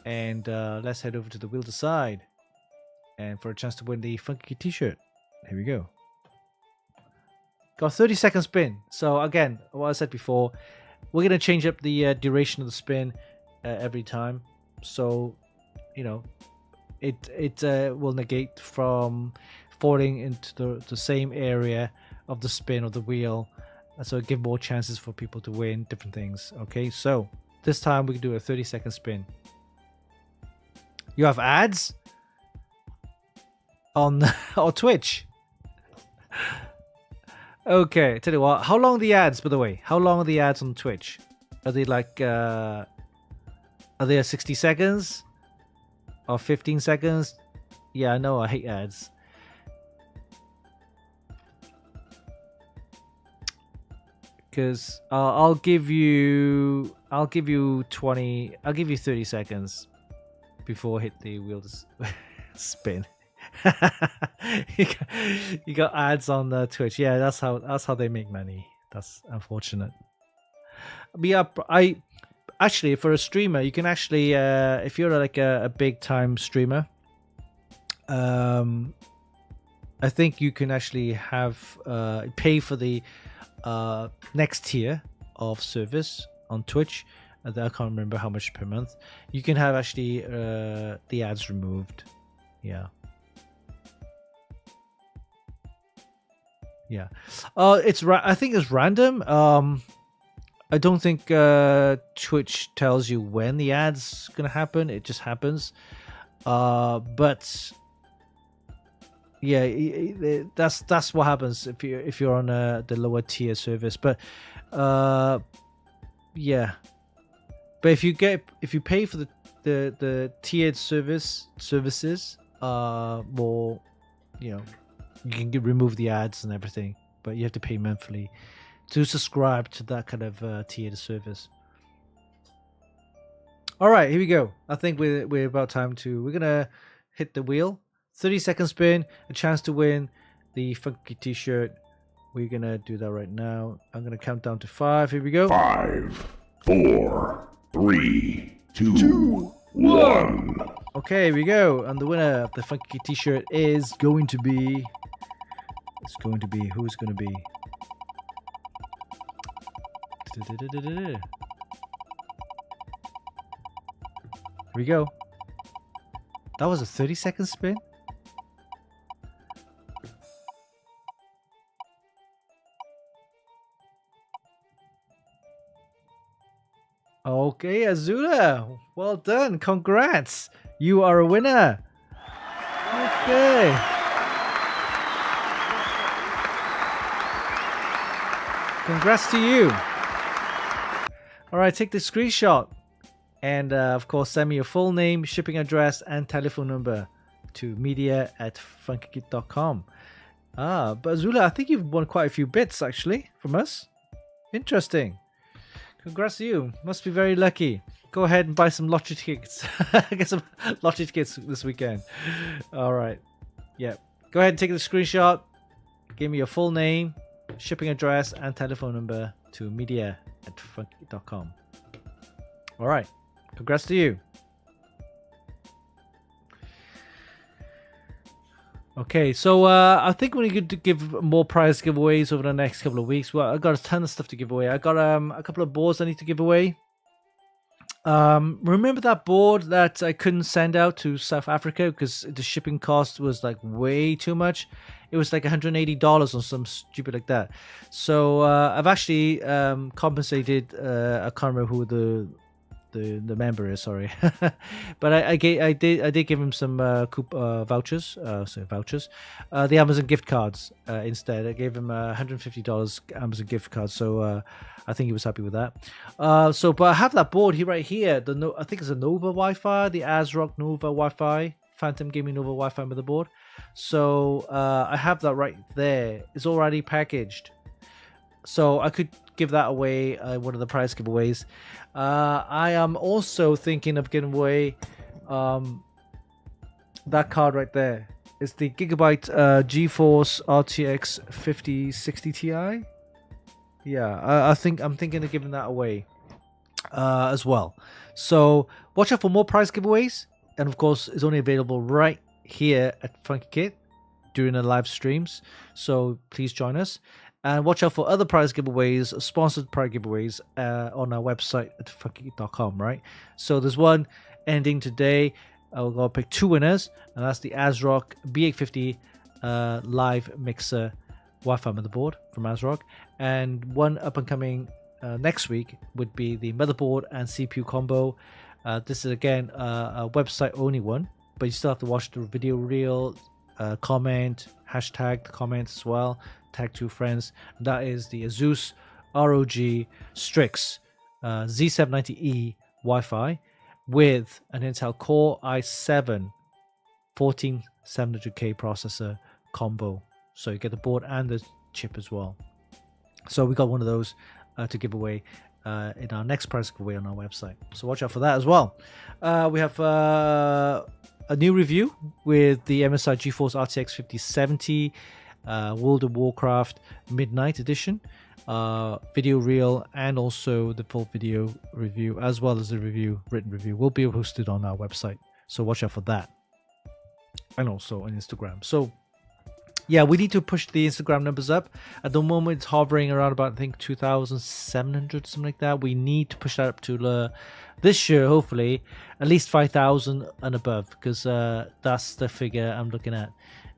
And let's head over to the wheel decide, and for a chance to win the Funky T-shirt. Here we go. Got 30-second spin. So again, what I said before, we're gonna change up the duration of the spin every time. So it will negate from falling into the same area of the spin of the wheel, so give more chances for people to win different things. Okay, so this time we can do a 30-second spin. You have ads on Twitch. Okay, tell you what, how long are the ads, by the way? How long are the ads on Twitch? Are they like are they 60 seconds or 15 seconds? Yeah, I know, I hate ads. Because I'll give you 30 seconds before I hit the wheel spin. you got ads on the Twitch. Yeah, that's how they make money. That's unfortunate. I actually, for a streamer, you can actually if you're like a big time streamer, I think you can actually have pay for the next tier of service on Twitch. I can't remember how much per month. You can have actually the ads removed. Yeah. Yeah. I think it's random. I don't think Twitch tells you when the ad's gonna happen. It just happens. But yeah, that's what happens if you're on the lower tier service. But yeah. But if you pay for the tiered services, more, you know, you can remove the ads and everything, but you have to pay monthly to subscribe to that kind of tiered service. All right, here we go. I think we're about time to. We're gonna hit the wheel. 30-second spin, a chance to win the Funky T-shirt. We're gonna do that right now. I'm gonna count down to 5. Here we go. 5, 4, 3, 2, 1. Okay, here we go. And the winner of the Funky T-shirt is going to be. It's going to be. Who's going to be? Here we go. That was a 30-second spin. Okay, Azula. Well done. Congrats. You are a winner. Okay. Congrats to you. All right, take the screenshot. And of course, send me your full name, shipping address, and telephone number to media@funkykit.com. But Azula, I think you've won quite a few bits actually from us. Interesting. Congrats to you. Must be very lucky. Go ahead and buy some lottery tickets. Get some lottery tickets this weekend. All right. Yeah. Go ahead and take the screenshot. Give me your full name, shipping address, and telephone number to media@funkykit.com. All right. Congrats to you. Okay, so I think we're going to give more prize giveaways over the next couple of weeks. Well, I got a ton of stuff to give away. I got a couple of boards I need to give away. Remember that board that I couldn't send out to South Africa because the shipping cost was like way too much? It was like $180 or some stupid like that. So I've actually compensated. I can't remember who the member is, sorry. But I did give him some vouchers, the Amazon gift cards instead. I gave him $150 Amazon gift cards, so I think he was happy with that. But I have that board here right here. I think it's a Nova Wi-Fi, the ASRock Nova Wi-Fi, Phantom Gaming Nova Wi-Fi motherboard. So I have that right there. It's already packaged, so I could give that away, one of the prize giveaways. I am also thinking of giving away that card right there. It's the Gigabyte GeForce RTX 5060 Ti. Yeah, I'm thinking of giving that away as well. So watch out for more prize giveaways, and of course, it's only available right here at Funkykit during the live streams. So please join us. And watch out for other prize giveaways, sponsored prize giveaways on our website at funkykit.com, right? So there's one ending today. I'll go pick 2 winners, and that's the ASRock B850 live mixer Wi-Fi motherboard from ASRock. And one up and coming next week would be the motherboard and CPU combo. This is again a website only one, but you still have to watch the video reel, comment, hashtag the comments as well. Tag 2 friends. That is the Asus ROG Strix Z790E Wi-Fi with an Intel Core i7 14700K processor combo. So you get the board and the chip as well. So we got one of those to give away in our next prize giveaway on our website. So watch out for that as well. We have a new review with the MSI GeForce RTX 5070 World of Warcraft Midnight Edition video reel, and also the full video review as well as the written review will be posted on our website, so watch out for that, and also on Instagram. So yeah, we need to push the Instagram numbers up. At the moment it's hovering around about, I think, 2,700, something like that. We need to push that up to this year, hopefully at least 5,000 and above, because that's the figure I'm looking at.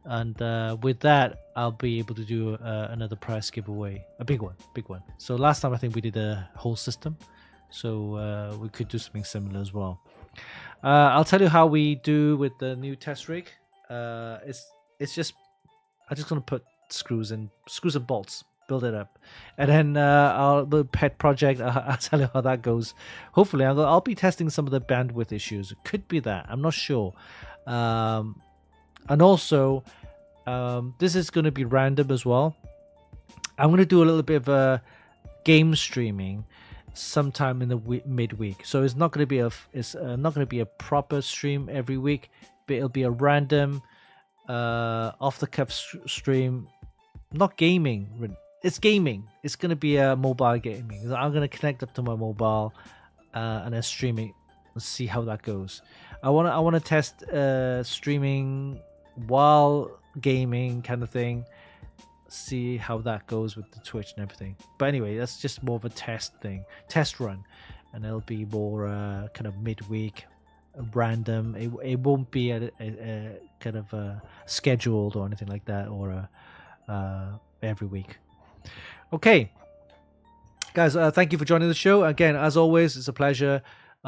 And with that, I'll be able to do another prize giveaway, a big one. So last time I think we did a whole system, so we could do something similar as well. I'll tell you how we do with the new test rig. It's just I'm just gonna put screws and bolts, build it up, and then I'll the pet project. I'll tell you how that goes. Hopefully, I'll be testing some of the bandwidth issues. It could be that, I'm not sure. And also, this is going to be random as well. I'm going to do a little bit of game streaming sometime in the midweek. So it's not going to be a proper stream every week, but it'll be a random off the cuff stream. Not gaming. It's gaming. It's going to be a mobile gaming. I'm going to connect up to my mobile and then stream it. Let's see how that goes. I want to test streaming while gaming kind of thing. See how that goes with the Twitch and everything. But anyway, that's just more of a test run, and it'll be more kind of midweek, random. It won't be a kind of scheduled or anything like that, or every week. Okay, guys, thank you for joining the show again. As always, it's a pleasure.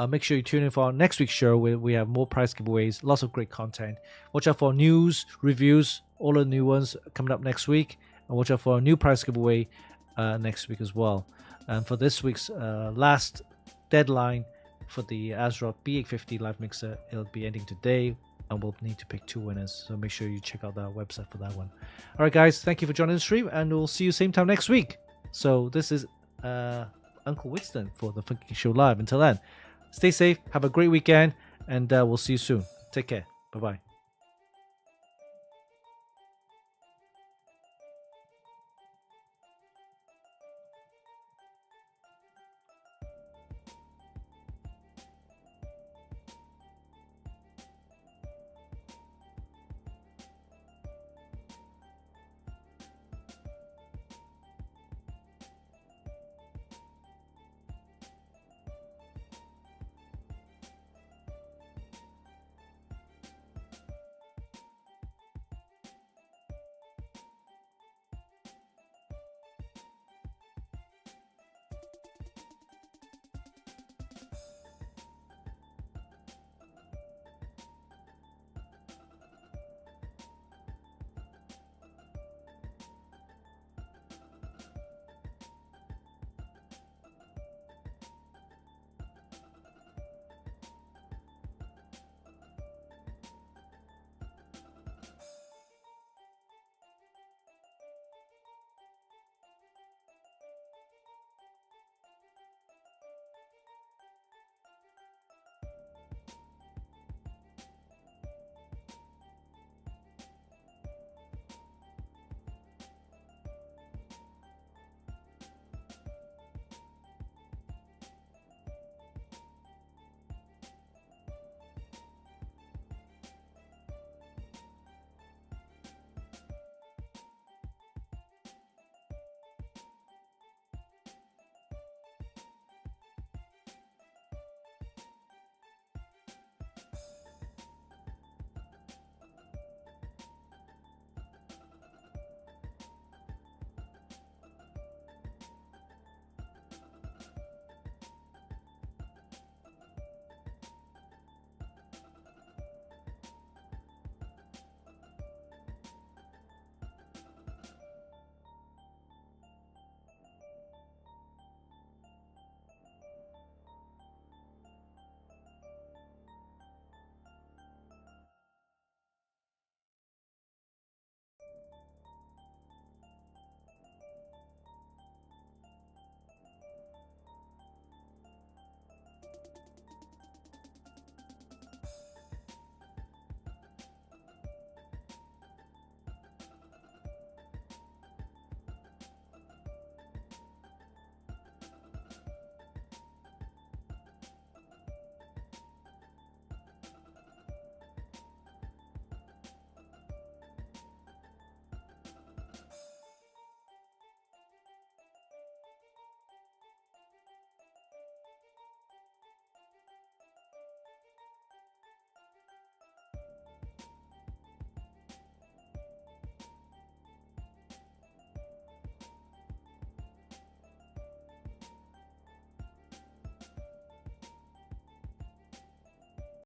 Make sure you tune in for our next week's show where we have more prize giveaways, lots of great content. Watch out for news, reviews, all the new ones coming up next week. And watch out for a new prize giveaway next week as well. And for this week's last deadline for the ASRock B850 live mixer, it'll be ending today. And we'll need to pick 2 winners. So make sure you check out that website for that one. All right, guys, thank you for joining the stream. And we'll see you same time next week. So this is Uncle Winston for the Funkykit Show Live. Until then, stay safe, have a great weekend, and we'll see you soon. Take care. Bye-bye.